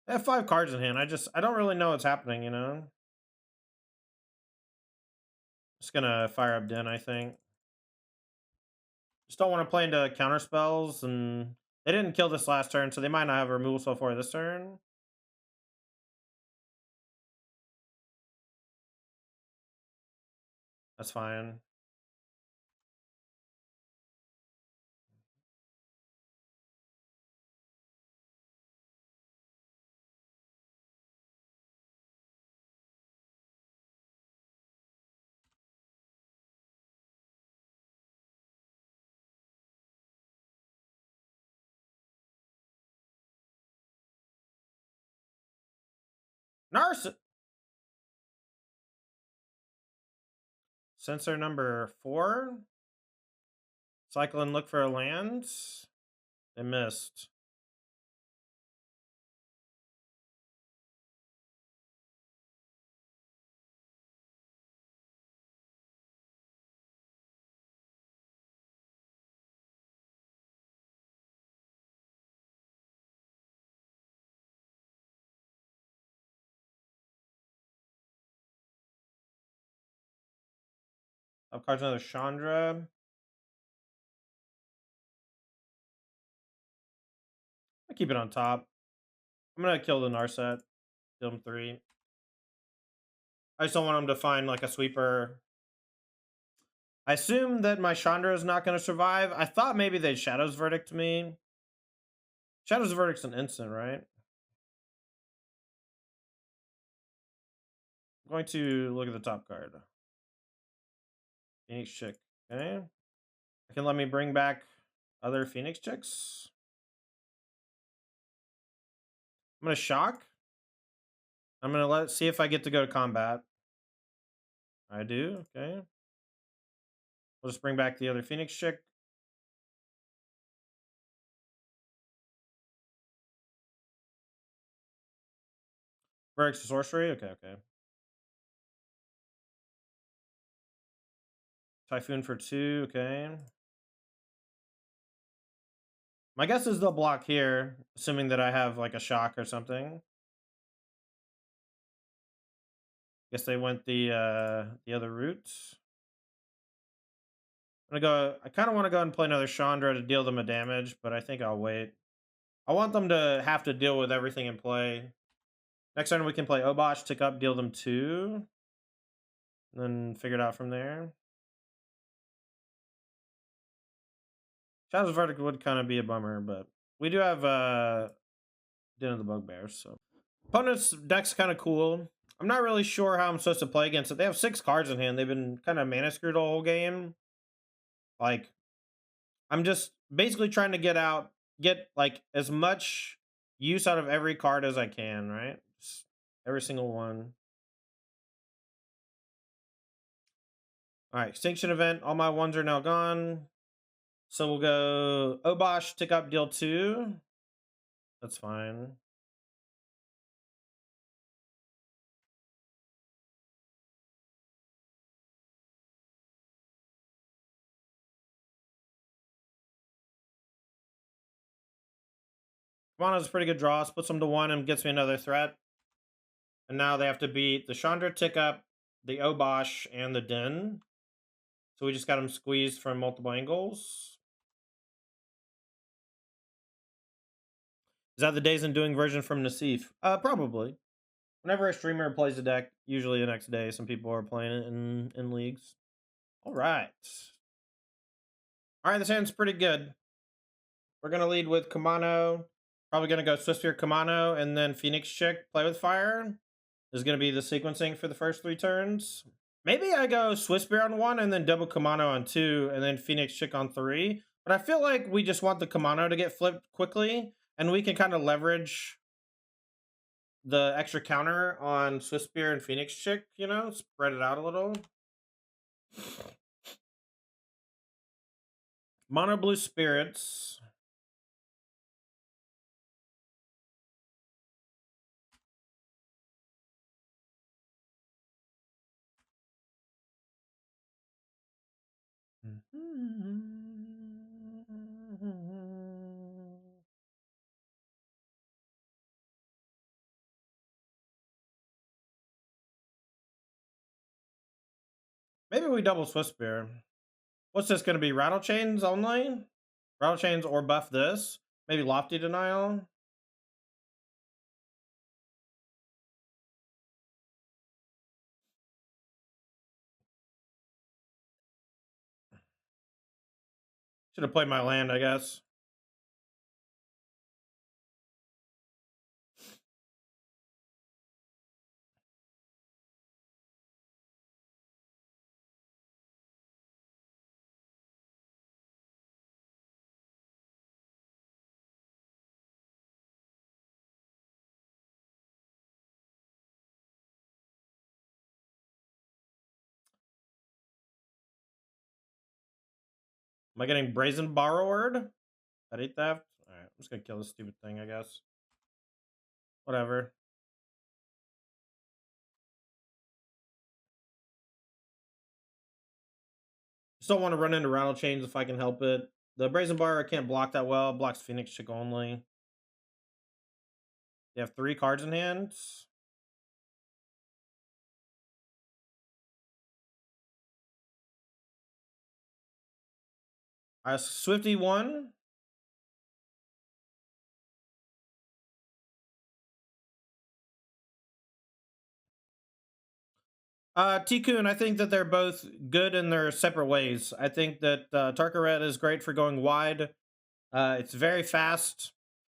A: I have 5 cards in hand. I don't really know what's happening, you know? Just gonna fire up Den, I think. Just don't want to play into counter spells, and they didn't kill this last turn, so they might not have a removal spell for this turn. That's fine. Nurse Sensor number 4. Cycle and look for a land. They missed. Up cards another Chandra. I keep it on top. I'm gonna kill the Narset. Kill him 3. I just don't want him to find like a sweeper. I assume that my Chandra is not going to survive. I thought maybe they'd Shadow's Verdict me. Shadow's Verdict's an instant, right? I'm going to look at the top card. Phoenix Chick. Okay. I can let me bring back other Phoenix Chicks. I'm going to shock. I'm going to see if I get to go to combat. I do. Okay. We'll just bring back the other Phoenix Chick. Verdict's a sorcery. Okay, okay. Typhoon for 2. Okay. My guess is they'll block here, assuming that I have like a shock or something. Guess they went the other route. I'm gonna go. I kind of want to go and play another Chandra to deal them a damage, but I think I'll wait. I want them to have to deal with everything in play. Next turn we can play Obosh, tick up, deal them 2, and then figure it out from there. Shadow's Verdict would kind of be a bummer, but we do have Den of the Bugbears, so opponent's deck's kind of cool. I'm not really sure how I'm supposed to play against it. They have 6 cards in hand. They've been kind of mana screwed the whole game. Like, I'm just basically trying to get like as much use out of every card as I can, right? Just every single one. All right, Extinction Event. All my ones are now gone. So we'll go Obosh, tick up, deal 2. That's fine. Kamana's a pretty good draw. Splits them to 1 and gets me another threat. And now they have to beat the Chandra, tick up, the Obosh, and the Den. So we just got them squeezed from multiple angles. Is that the Days and Doing version from Nassif? Probably. Whenever a streamer plays a deck, usually the next day, some people are playing it in leagues. All right. All right, this hand's pretty good. We're going to lead with Kamano. Probably going to go Swiftspear, Kamano, and then Phoenix Chick, play with fire. This is going to be the sequencing for the first 3 turns. Maybe I go Swiftspear on 1 and then double Kamano on 2 and then Phoenix Chick on 3. But I feel like we just want the Kamano to get flipped quickly and we can kind of leverage the extra counter on Swiss Spear and Phoenix Chick, you know, spread it out a little. Mono blue spirits. Maybe we double Swiss Spear. What's this going to be? Rattle Chains only? Rattle Chains or buff this? Maybe Lofty Denial? Should have played my land, I guess. Am I getting Brazen Borrowered? Petty Theft? Alright, I'm just gonna kill this stupid thing, I guess. Whatever. Just don't want to run into Rattle Chains if I can help it. The Brazen Bar I can't block that well. It blocks Phoenix Chick only. You have 3 cards in hand. Swifty 1. Tikkun, I think that they're both good in their separate ways. I think that Tarkaret is great for going wide. It's very fast.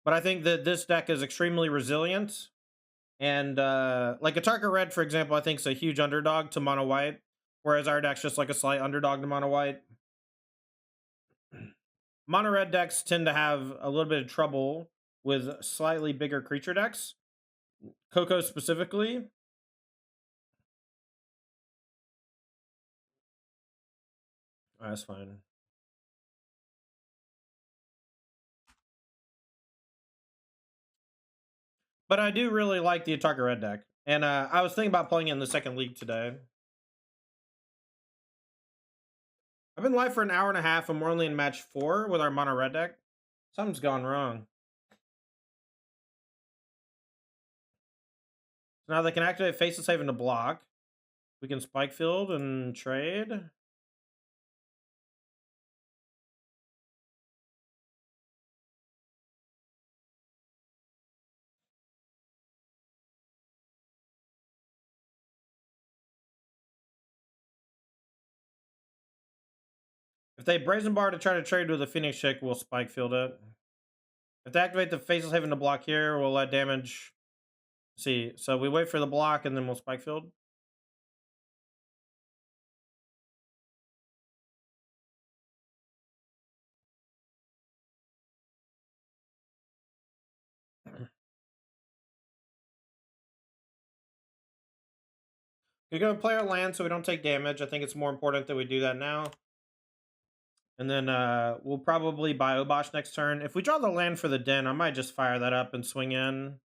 A: But I think that this deck is extremely resilient. And like a Tarka Red, for example, I think is a huge underdog to Mono White. Whereas our deck's just like a slight underdog to Mono White. Mono Red decks tend to have a little bit of trouble with slightly bigger creature decks. Coco specifically. Oh, that's fine. But I do really like the Atarka Red deck. And I was thinking about playing it in the second league today. I've been live for an hour and a half and we're only in match 4 with our Mono Red deck. Something's gone wrong. So now they can activate Faceless Haven to block. We can Spike Field and trade. If they Brazen Bar to try to trade with a Phoenix Chick, we'll Spike Field it. If they activate the Faceless Haven to block here, we'll let damage. See, so we wait for the block and then we'll Spike Field. We're going to play our land so we don't take damage. I think it's more important that we do that now. And then we'll probably buy Obosh next turn. If we draw the land for the Den, I might just fire that up and swing in.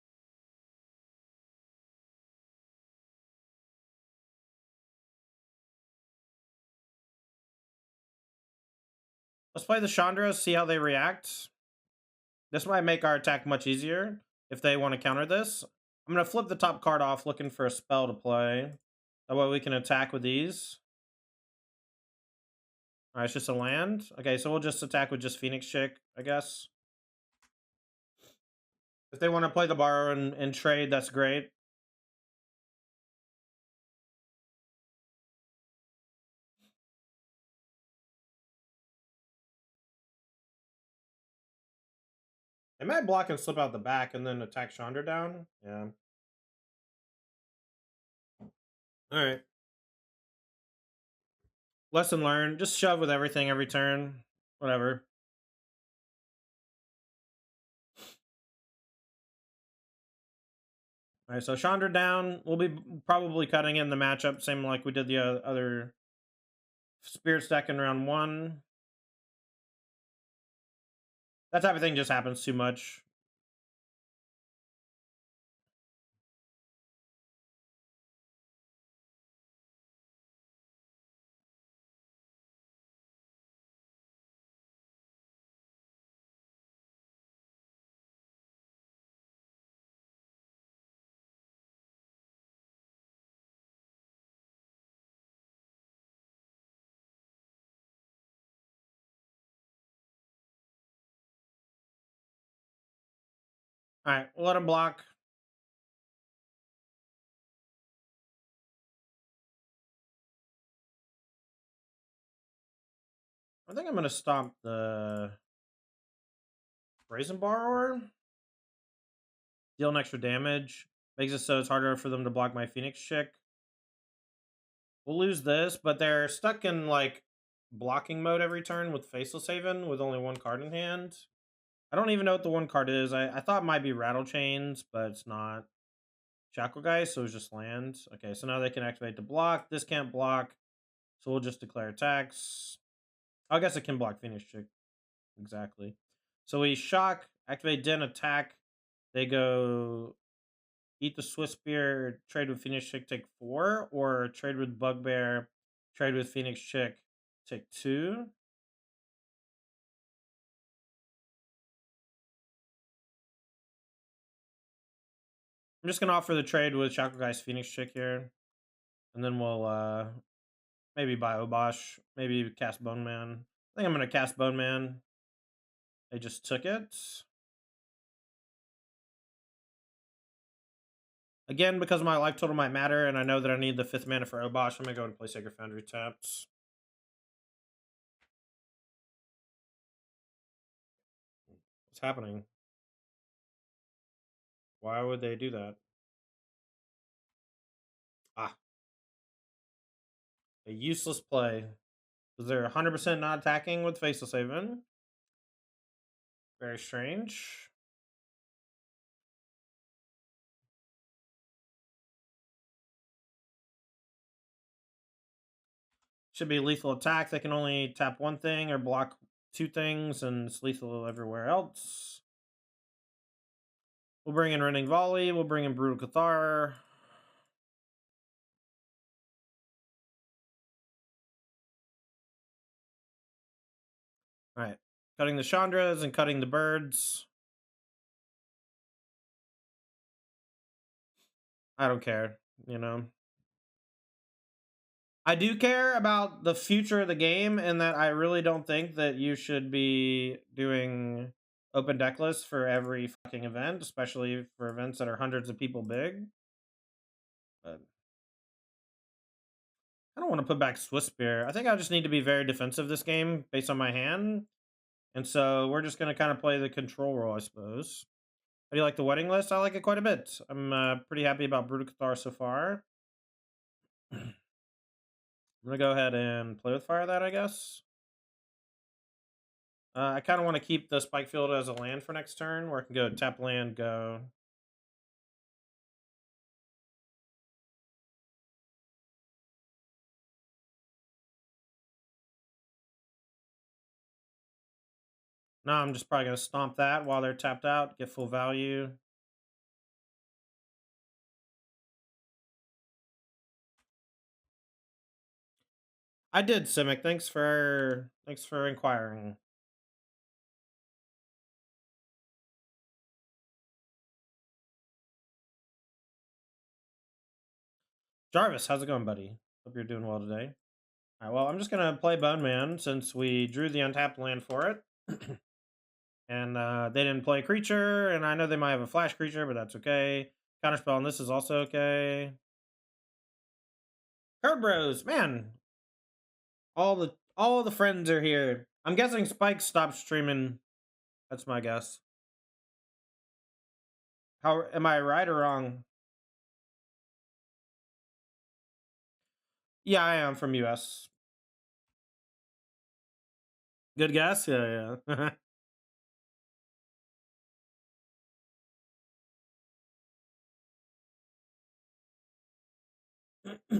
A: Let's play the Chandra, see how they react. This might make our attack much easier if they want to counter this. I'm going to flip the top card off looking for a spell to play. That way we can attack with these. Alright, it's just a land. Okay, so we'll just attack with just Phoenix Chick, I guess. If they want to play the borrow and trade, that's great. They might block and slip out the back and then attack Chandra down. Yeah. Alright. Lesson learned. Just shove with everything every turn. Whatever. All right, so Chandra down. We'll be probably cutting in the matchup, same like we did the other Spirit Stack in round 1. That type of thing just happens too much. All right, we'll let him block. I think I'm going to stomp the Brazen Borrower. Deal an extra damage. Makes it so it's harder for them to block my Phoenix Chick. We'll lose this, but they're stuck in like blocking mode every turn with Faceless Haven with only 1 card in hand. I don't even know what the 1 card is. I thought it might be Rattle Chains, but it's not. Shackle Guy, so it's just land. Okay, so now they can activate the block. This can't block, so we'll just declare attacks. I guess it can block Phoenix Chick. Exactly. So we shock, activate Den, attack. They go eat the Swiss Spear, trade with Phoenix Chick, take 4, or trade with Bugbear, trade with Phoenix Chick, take 2. I'm just gonna offer the trade with Shackle Guy's Phoenix Chick here, and then we'll maybe buy Obosh, maybe cast Bone Man. I think I'm gonna cast Bone Man. They just took it. Again, because my life total might matter, and I know that I need the 5th mana for Obosh, I'm gonna go and play Sacred Foundry tapped. What's happening? Why would they do that? Ah. A useless play. Because they're 100% not attacking with Faceless Haven. Very strange. Should be lethal attack. They can only tap 1 thing or block 2 things, and it's lethal everywhere else. We'll bring in Rending Volley. We'll bring in Brutal Cathar. All right. Cutting the Chandras and cutting the birds. I don't care, you know. I do care about the future of the game, and that I really don't think that you should be doing open deck lists for every fucking event, especially for events that are hundreds of people big. But I don't want to put back Swiss Spear. I think I just need to be very defensive this game based on my hand. And so we're just going to kind of play the control role, I suppose. How do you like the wedding list? I like it quite a bit. I'm pretty happy about Brutal Cathar so far. I'm going to go ahead and play with fire that, I guess. I kind of want to keep the Spike Field as a land for next turn, where I can go tap land, go. No, I'm just probably going to stomp that while they're tapped out, get full value. I did, Simic. Thanks for inquiring. Jarvis, how's it going, buddy? Hope you're doing well today. All right, well, I'm just going to play Bone Man since we drew the untapped land for it. And they didn't play creature, and I know they might have a flash creature, but that's okay. Counterspell on this is also okay. Card Bros, man. All the friends are here. I'm guessing Spike stopped streaming. That's my guess. How am I right or wrong? Yeah, I am from US. Good guess? Yeah, yeah. All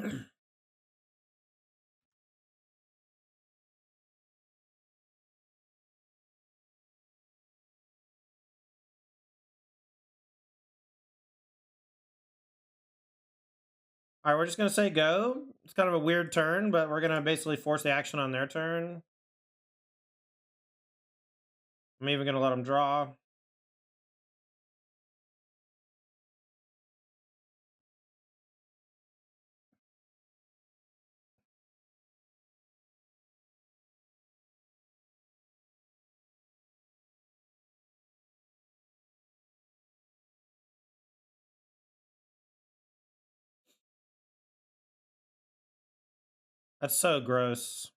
A: right, we're just gonna say go. It's kind of a weird turn, but we're gonna basically force the action on their turn. I'm even gonna let them draw. That's so gross.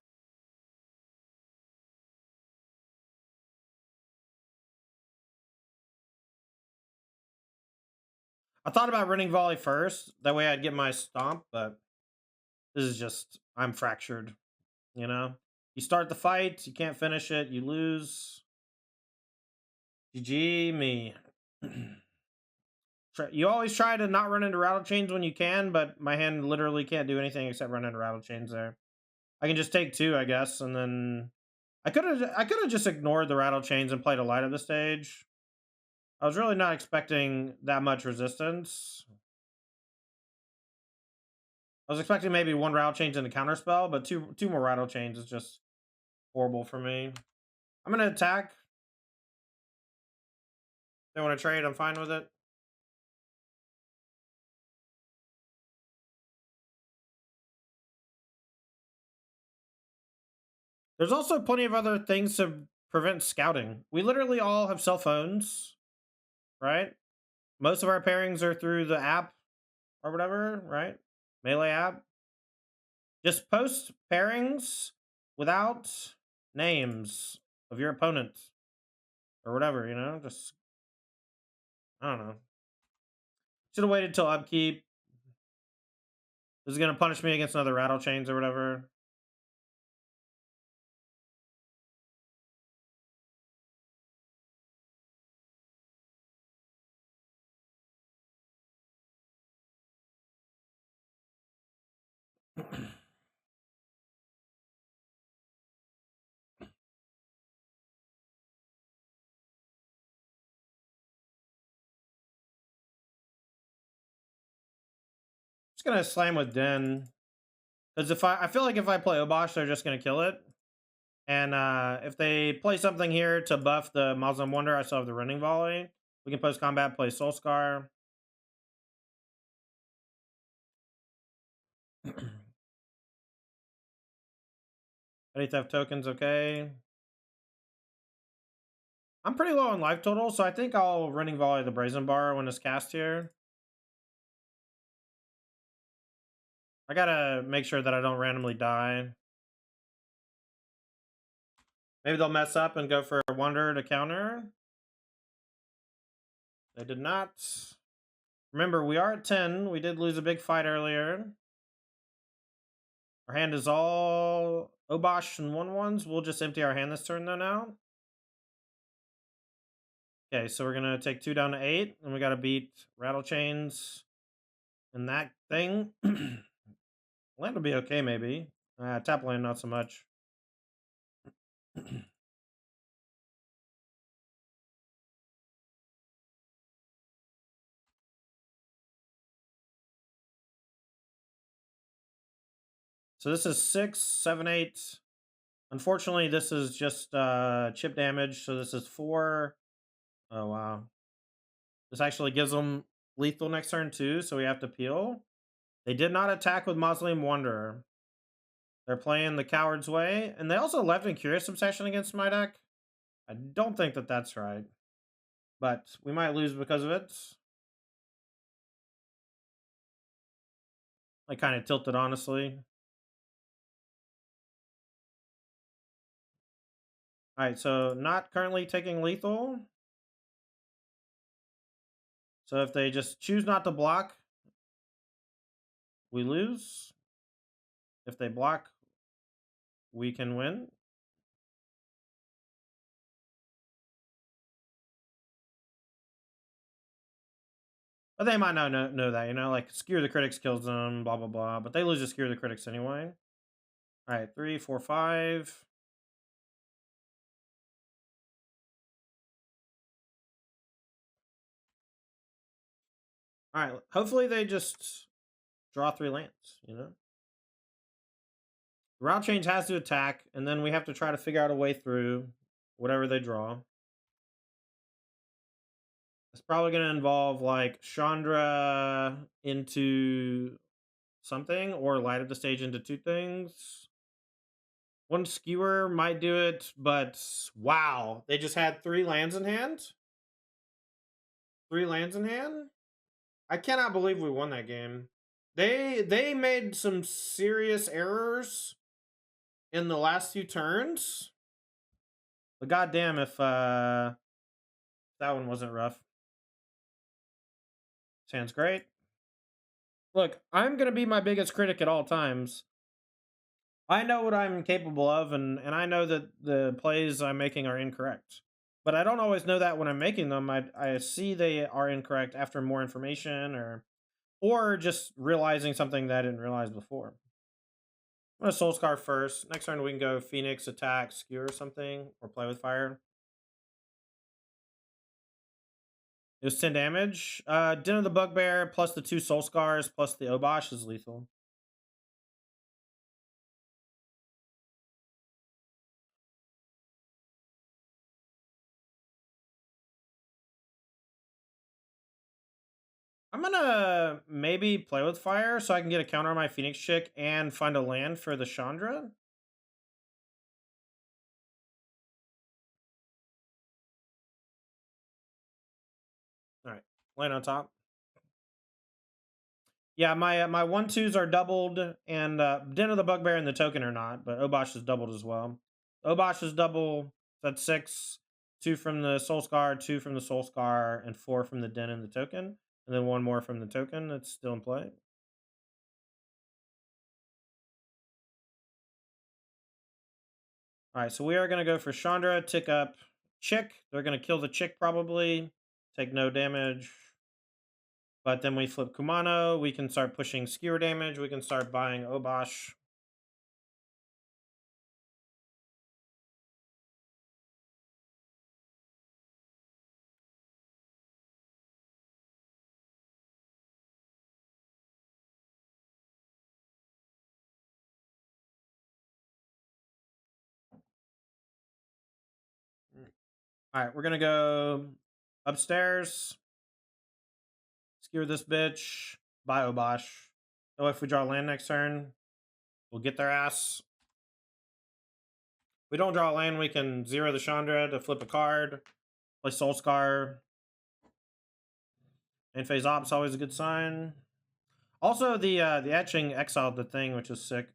A: I thought about running volley first. That way I'd get my stomp, but this is just, I'm fractured, you know? You start the fight, you can't finish it, you lose. GG me. You always try to not run into rattle chains when you can, but my hand literally can't do anything except run into rattle chains there. I can just take two, I guess, and then I could have just ignored the rattle chains and played a light at this stage. I was really not expecting that much resistance. I was expecting maybe one rattle chains and a counter spell, but two more rattle chains is just horrible for me. I'm gonna attack. They want to trade, I'm fine with it. There's also plenty of other things to prevent scouting. We literally all have cell phones, right? Most of our pairings are through the app or whatever, right? Melee app. Just post pairings without names of your opponent or whatever, you know? Just, I don't know. Should have waited till upkeep. This is going to punish me against another rattle chains or whatever. Just going to slam with Den. Because if I feel like if I play Obosh, they're just going to kill it. And if they play something here to buff the Muslim Wonder, I still have the running volley. We can post combat, play Soul Scar. Petty Theft tokens, okay. I'm pretty low on life total, so I think I'll running volley the Brazen Bar when it's cast here. I gotta make sure that I don't randomly die. Maybe they'll mess up and go for a Wonder to counter. They did not. Remember, we are at 10. We did lose a big fight earlier. Our hand is all Obosh and 1/1s. We'll just empty our hand this turn, though, now. Okay, so we're going to take 2 down to 8. And we got to beat Rattle Chains and that thing. Land will be okay, maybe. Tap land, not so much. So this is 6, 7, 8. Unfortunately, this is just chip damage. So this is 4. Oh, wow. This actually gives them lethal next turn, too. So we have to peel. They did not attack with Mausoleum Wanderer. They're playing the Coward's Way. And they also left in Curious Obsession against my deck. I don't think that that's right. But we might lose because of it. I kind of tilted, honestly. Alright, so not currently taking lethal. So if they just choose not to block, we lose. If they block, we can win. But they might not know that, you know, like Skewer the Critics kills them, blah blah blah. But they lose to Skewer the Critics anyway. All right, 3, 4, 5. All right, hopefully they just draw 3 lands, you know? Route change has to attack, and then we have to try to figure out a way through whatever they draw. It's probably going to involve like Chandra into something or light up the stage into 2 things. One Skewer might do it, but wow, they just had 3 lands in hand. 3 lands in hand. I cannot believe we won that game. They made some serious errors in the last few turns. But goddamn, if that one wasn't rough. Sounds great. Look, I'm gonna be my biggest critic at all times. I know what I'm capable of, and I know that the plays I'm making are incorrect. But I don't always know that when I'm making them. I see they are incorrect after more information or just realizing something that I didn't realize before. I'm gonna Soul Scar first. Next turn we can go Phoenix, attack, Skewer something, or play with fire. It was 10 damage. Den of the Bugbear plus the 2 Soul Scars plus the Obosh is lethal. I'm gonna maybe play with fire so I can get a counter on my Phoenix Chick and find a land for the Chandra. All right, land on top. Yeah, my 1/2s are doubled, and Den of the Bugbear and the token are not, but Obosh is doubled as well. Obosh is double. That's 6. 2 from the Soul Scar, 2 from the Soul Scar, and 4 from the Den and the token, and then 1 more from the token that's still in play. All right, so we are going to go for Chandra, tick up Chick. They're going to kill the Chick probably, take no damage. But then we flip Kumano. We can start pushing Skewer damage. We can start buying Obosh. All right, we're going to go upstairs. Skewer this bitch. Buy Obosh. So if we draw land next turn, we'll get their ass. If we don't draw land, we can 0 the Chandra to flip a card. Play Soul Scar. And phase op's always a good sign. Also, the etching exiled the thing, which is sick.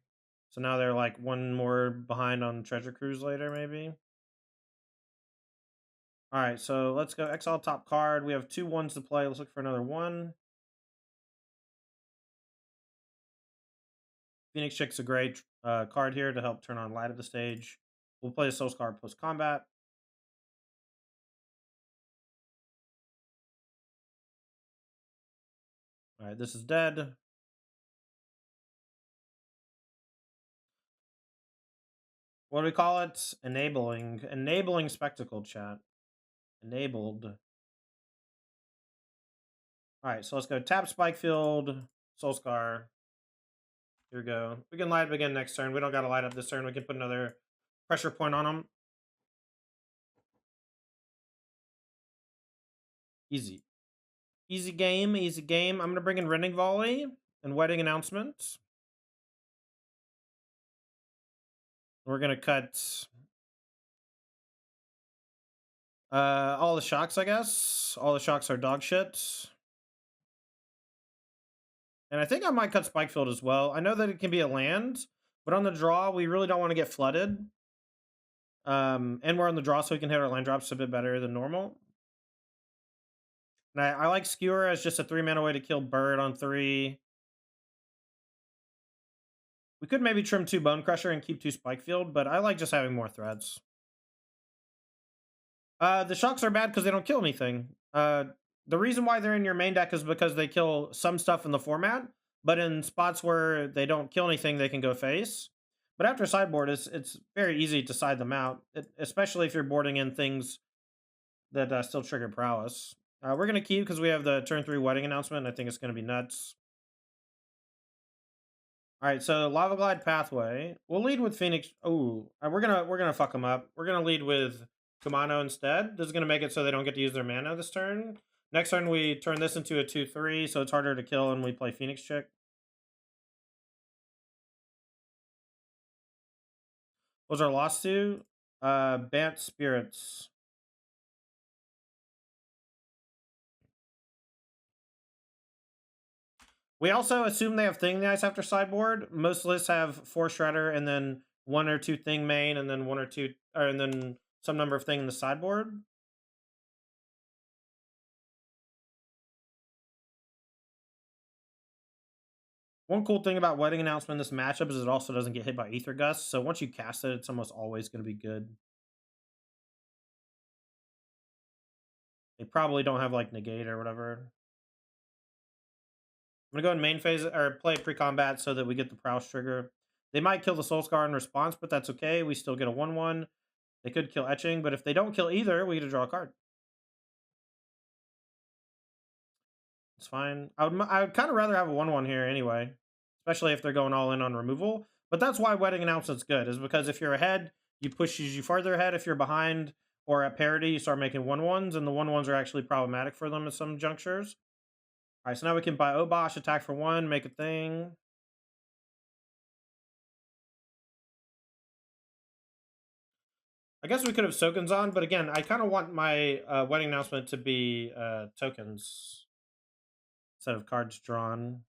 A: So now they're like 1 more behind on Treasure Cruise later, maybe. All right, so let's go exile top card. We have 2 1s to play. Let's look for another 1. Phoenix Chick's a great card here to help turn on light of the stage. We'll play a Soul Scar post combat. All right, this is dead. What do we call it? Enabling spectacle, chat. Enabled. All right, so let's go tap Spikefield, Soul Scar. Here we go. We can light up again next turn. We don't got to light up this turn. We can put another pressure point on them. Easy. Easy game, easy game. I'm going to bring in Rending Volley and Wedding Announcement. We're going to cut all the shocks, I guess. All the shocks are dog shit. And I think I might cut Spikefield as well. I know that it can be a land, but on the draw, we really don't want to get flooded. And we're on the draw, so we can hit our land drops a bit better than normal. And I like Skewer as just a 3-mana way to kill Bird on 3. We could maybe trim 2 Bone Crusher and keep 2 Spikefield, but I like just having more threads. The shocks are bad because they don't kill anything. The reason why they're in your main deck is because they kill some stuff in the format, but in spots where they don't kill anything, they can go face. But after sideboard, it's very easy to side them out, especially if you're boarding in things that still trigger prowess. We're gonna keep because we have the turn 3 wedding announcement. I think it's gonna be nuts. All right, so Lava Glide Pathway. We'll lead with Phoenix. Oh, we're gonna fuck them up. We're gonna lead with Kumano instead. This is gonna make it so they don't get to use their mana this turn. Next turn we turn this into a 2/3, so it's harder to kill, and we play Phoenix Chick. What was our loss to? Bant Spirits. We also assume they have Thing Dice after sideboard. Most lists have 4 Shredder and then 1 or 2 Thing main, and then 1 or 2, and then some number of Thing in the sideboard. One cool thing about Wedding Announcement in this matchup is it also doesn't get hit by Ether Gust, so once you cast it, it's almost always going to be good. They probably don't have like Negate or whatever. I'm going to go in main phase, or play pre-combat so that we get the Prowess trigger. They might kill the Soul Scar in response, but that's okay. We still get a 1/1. They could kill Etching, but if they don't kill either, we get to draw a card. It's fine. I would kind of rather have a 1/1 here anyway, especially if they're going all in on removal. But that's why Wedding Announcement's good, is because if you're ahead, you pushes you farther ahead. If you're behind or at parity, you start making 1/1s, and the 1/1s are actually problematic for them at some junctures. All right, so now we can buy Obosh, attack for 1, make a thing. I guess we could have tokens on, but again, I kind of want my Wedding Announcement to be tokens instead of cards drawn.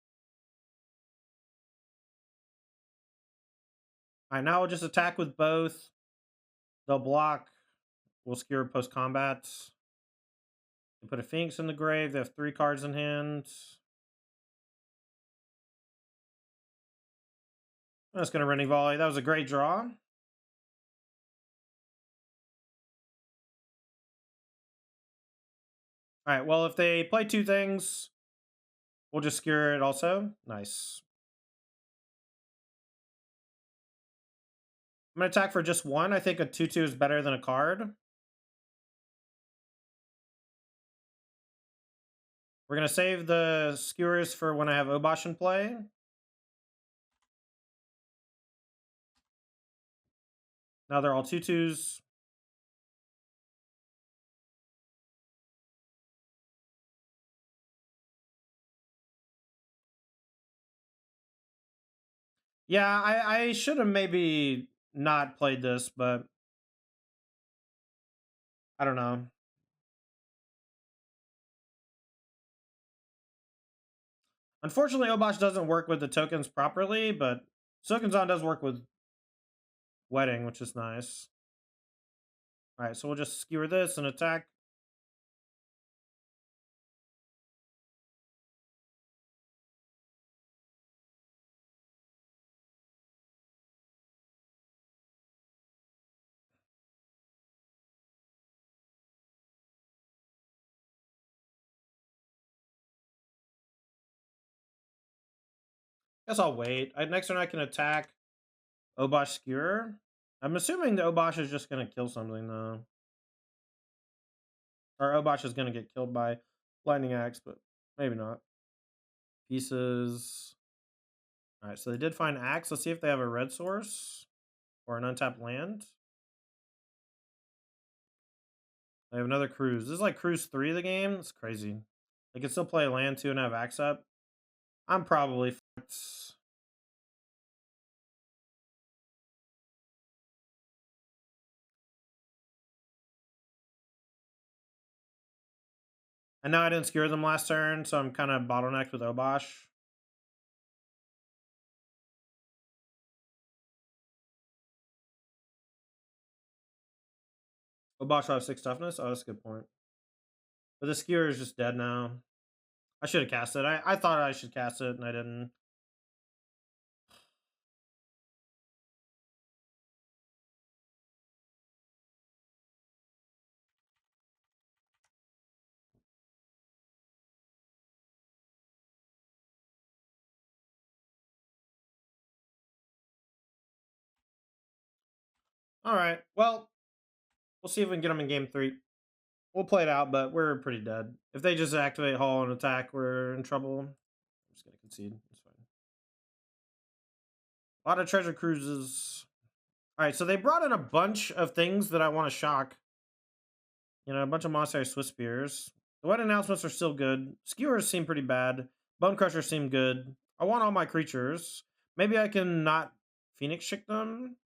A: All right, now we'll just attack with both. They'll block. We'll skewer post combat. They put a Phoenix in the grave. They have 3 cards in hand. I'm just going to Running Volley. That was a great draw. All right, well, if they play 2 things, we'll just skewer it also. Nice. I'm going to attack for just 1. I think a 2/2 is better than a card. We're going to save the skewers for when I have Obosh in play. Now they're all 2/2s. Yeah, I should have maybe not played this, but I don't know. Unfortunately, Obosh doesn't work with the tokens properly, but Tokens on does work with Wedding, which is nice. All right, so we'll just skewer this and attack. Guess I'll wait. Next turn I can attack Obosh Skewer. I'm assuming the Obosh is just going to kill something, though. Or Obosh is going to get killed by Lightning Axe, but maybe not. Pieces. All right, so they did find Axe. Let's see if they have a red source or an untapped land. They have another Cruise. This is like Cruise 3 of the game. It's crazy. They can still play a land 2 and have Axe up. I'm probably fucked. And now I didn't skewer them last turn, so I'm kind of bottlenecked with Obosh. Obosh will have 6 toughness. Oh, that's a good point. But the skewer is just dead now. I should have cast it. I thought I should cast it, and I didn't. All right. Well, we'll see if we can get them in game 3. We'll play it out, but we're pretty dead. If they just activate Hall and attack, we're in trouble. I'm just gonna concede. It's fine. A lot of treasure cruises. All right, so they brought in a bunch of things that I want to shock. You know, a bunch of monastery Swiss spears. The wet announcements are still good. Skewers seem pretty bad. Bone crushers seem good. I want all my creatures. Maybe I can not Phoenix Chick them,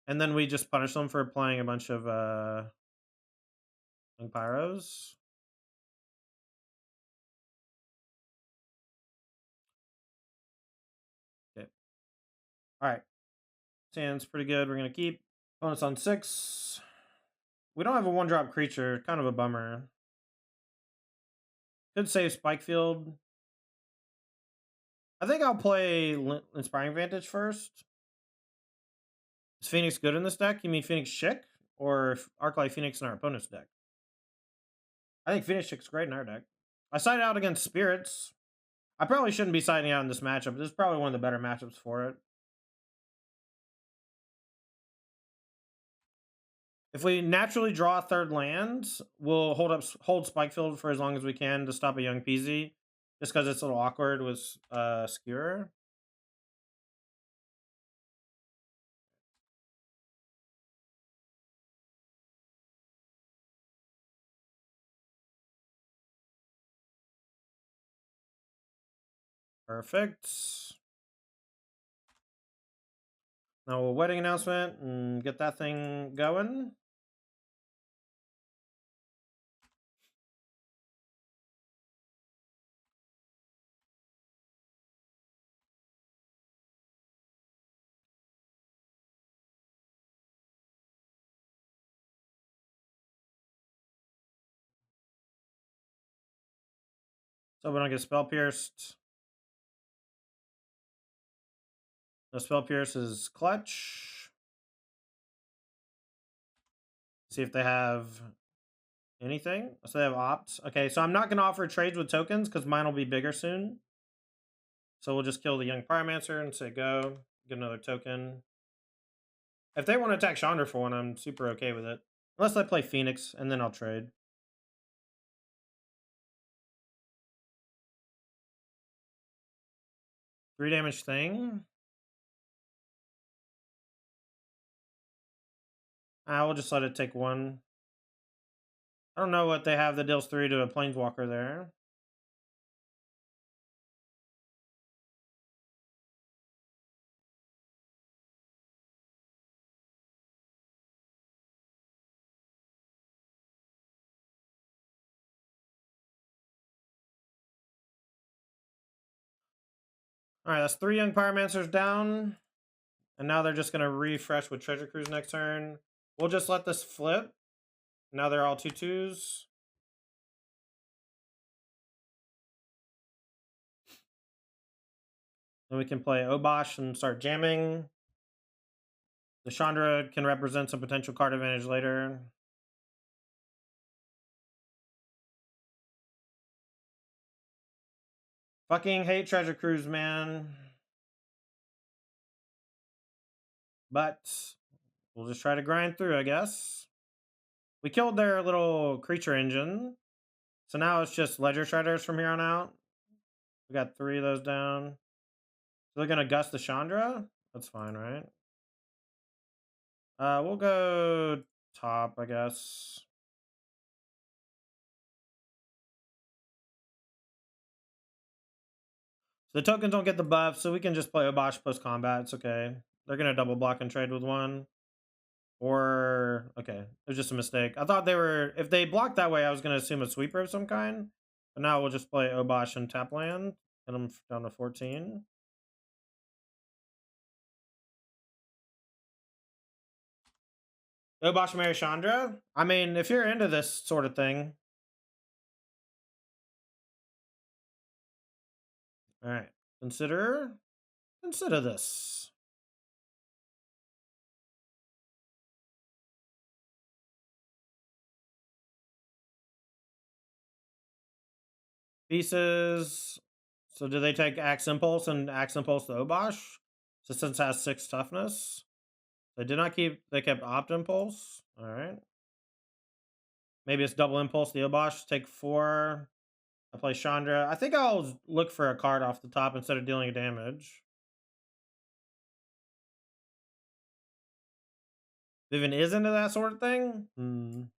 A: and then we just punish them for playing a bunch of Young Pyros. Okay. All right. Sand's pretty good. We're gonna keep. Bonus on 6. We don't have a 1-drop creature. Kind of a bummer. Could save Spikefield. I think I'll play Inspiring Vantage first. Is Phoenix good in this deck? You mean Phoenix Chick? Or Arclight Phoenix in our opponent's deck? I think Phoenix Chick's great in our deck. I sided out against Spirits. I probably shouldn't be siding out in this matchup. This is probably one of the better matchups for it. If we naturally draw a third land, we'll hold Spikefield for as long as we can to stop a Young Peasy. Just because it's a little awkward with Skewer. Perfect. Now a wedding announcement and get that thing going. So we don't get Spell Pierced. The Spell Pierce is clutch. See if they have anything. So they have Opt. Okay, so I'm not going to offer trades with tokens because mine will be bigger soon. So we'll just kill the Young Pyromancer and say go. Get another token. If they want to attack Chandra for one, I'm super okay with it. Unless I play Phoenix, and then I'll trade. Three damage thing. I will just let it take 1. I don't know what they have that deals 3 to a Planeswalker there. Alright, that's 3 Young Pyromancers down. And now they're just going to refresh with Treasure Cruise next turn. We'll just let this flip. Now they're all 2/2s. Then we can play Obosh and start jamming. The Chandra can represent some potential card advantage later. Fucking hate Treasure Cruise, man. But we'll just try to grind through, I guess. We killed their little creature engine. So now it's just Ledger Shredders from here on out. We got 3 of those down. So they're going to gust the Chandra? That's fine, right? We'll go top, I guess. So the tokens don't get the buff, so we can just play Obosh post-combat. It's okay. They're going to double block and trade with 1. Or, okay, it was just a mistake. I thought they were, if they blocked that way, I was going to assume a sweeper of some kind. But now we'll just play Obosh and tap land. Get them down to 14. Obosh marry Chandra? I mean, if you're into this sort of thing. Alright. Consider this. Pieces. So do they take Axe Impulse and Axe Impulse to Obosh? Resistance has 6 toughness. They did not keep, they kept Opt Impulse. All right. Maybe it's double impulse. The Obosh take 4. I play Chandra. I think I'll look for a card off the top instead of dealing damage. Vivian is into that sort of thing.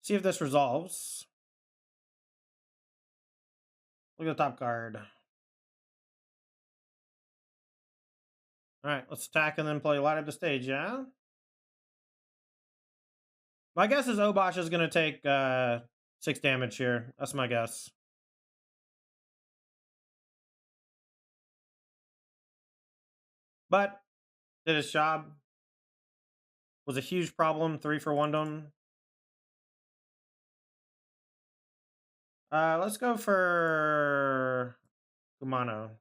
A: See if this resolves. Look at the top card. All right, let's attack and then play light up the stage, yeah? My guess is Obosh is going to take 6 damage here. That's my guess. But did his job. Was a huge problem. 3 for Wondom. Let's go for Kumano.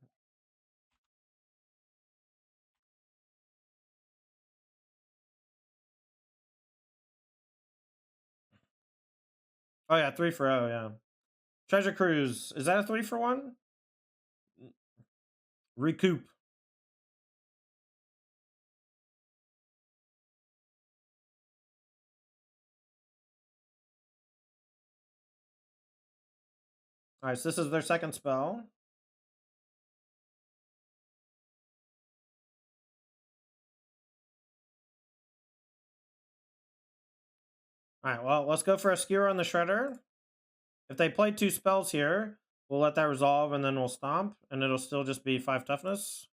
A: Oh yeah, 3 for O, yeah. Treasure Cruise. Is that a 3 for 1? Recoup. Alright, so this is their second spell. Alright, well, let's go for a Skewer on the Shredder. If they play 2 spells here, we'll let that resolve and then we'll stomp, and it'll still just be 5 toughness.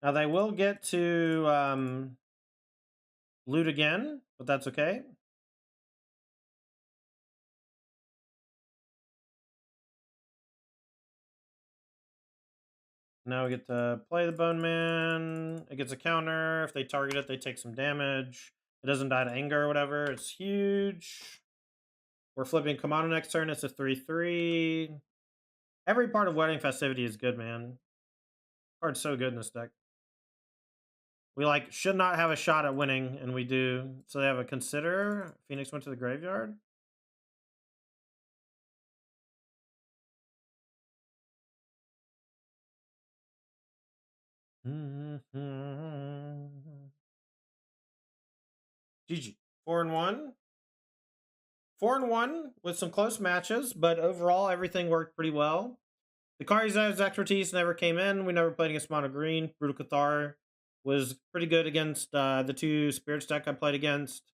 A: Now they will get to loot again, but that's okay. Now we get to play the Bone Man. It gets a counter. If they target it, they take some damage. It doesn't die to anger or whatever. It's huge. We're flipping Kamado next turn. It's a 3/3. Every part of Wedding Festivity is good, man. Card's so good in this deck. We like should not have a shot at winning, and we do. So they have a Consider. Phoenix went to the graveyard. GG. 4-1. 4-1 with some close matches, but overall everything worked pretty well. The Kari's expertise never came in. We never played against Mono Green. Brutal Cathar was pretty good against the 2 Spirits deck I played against.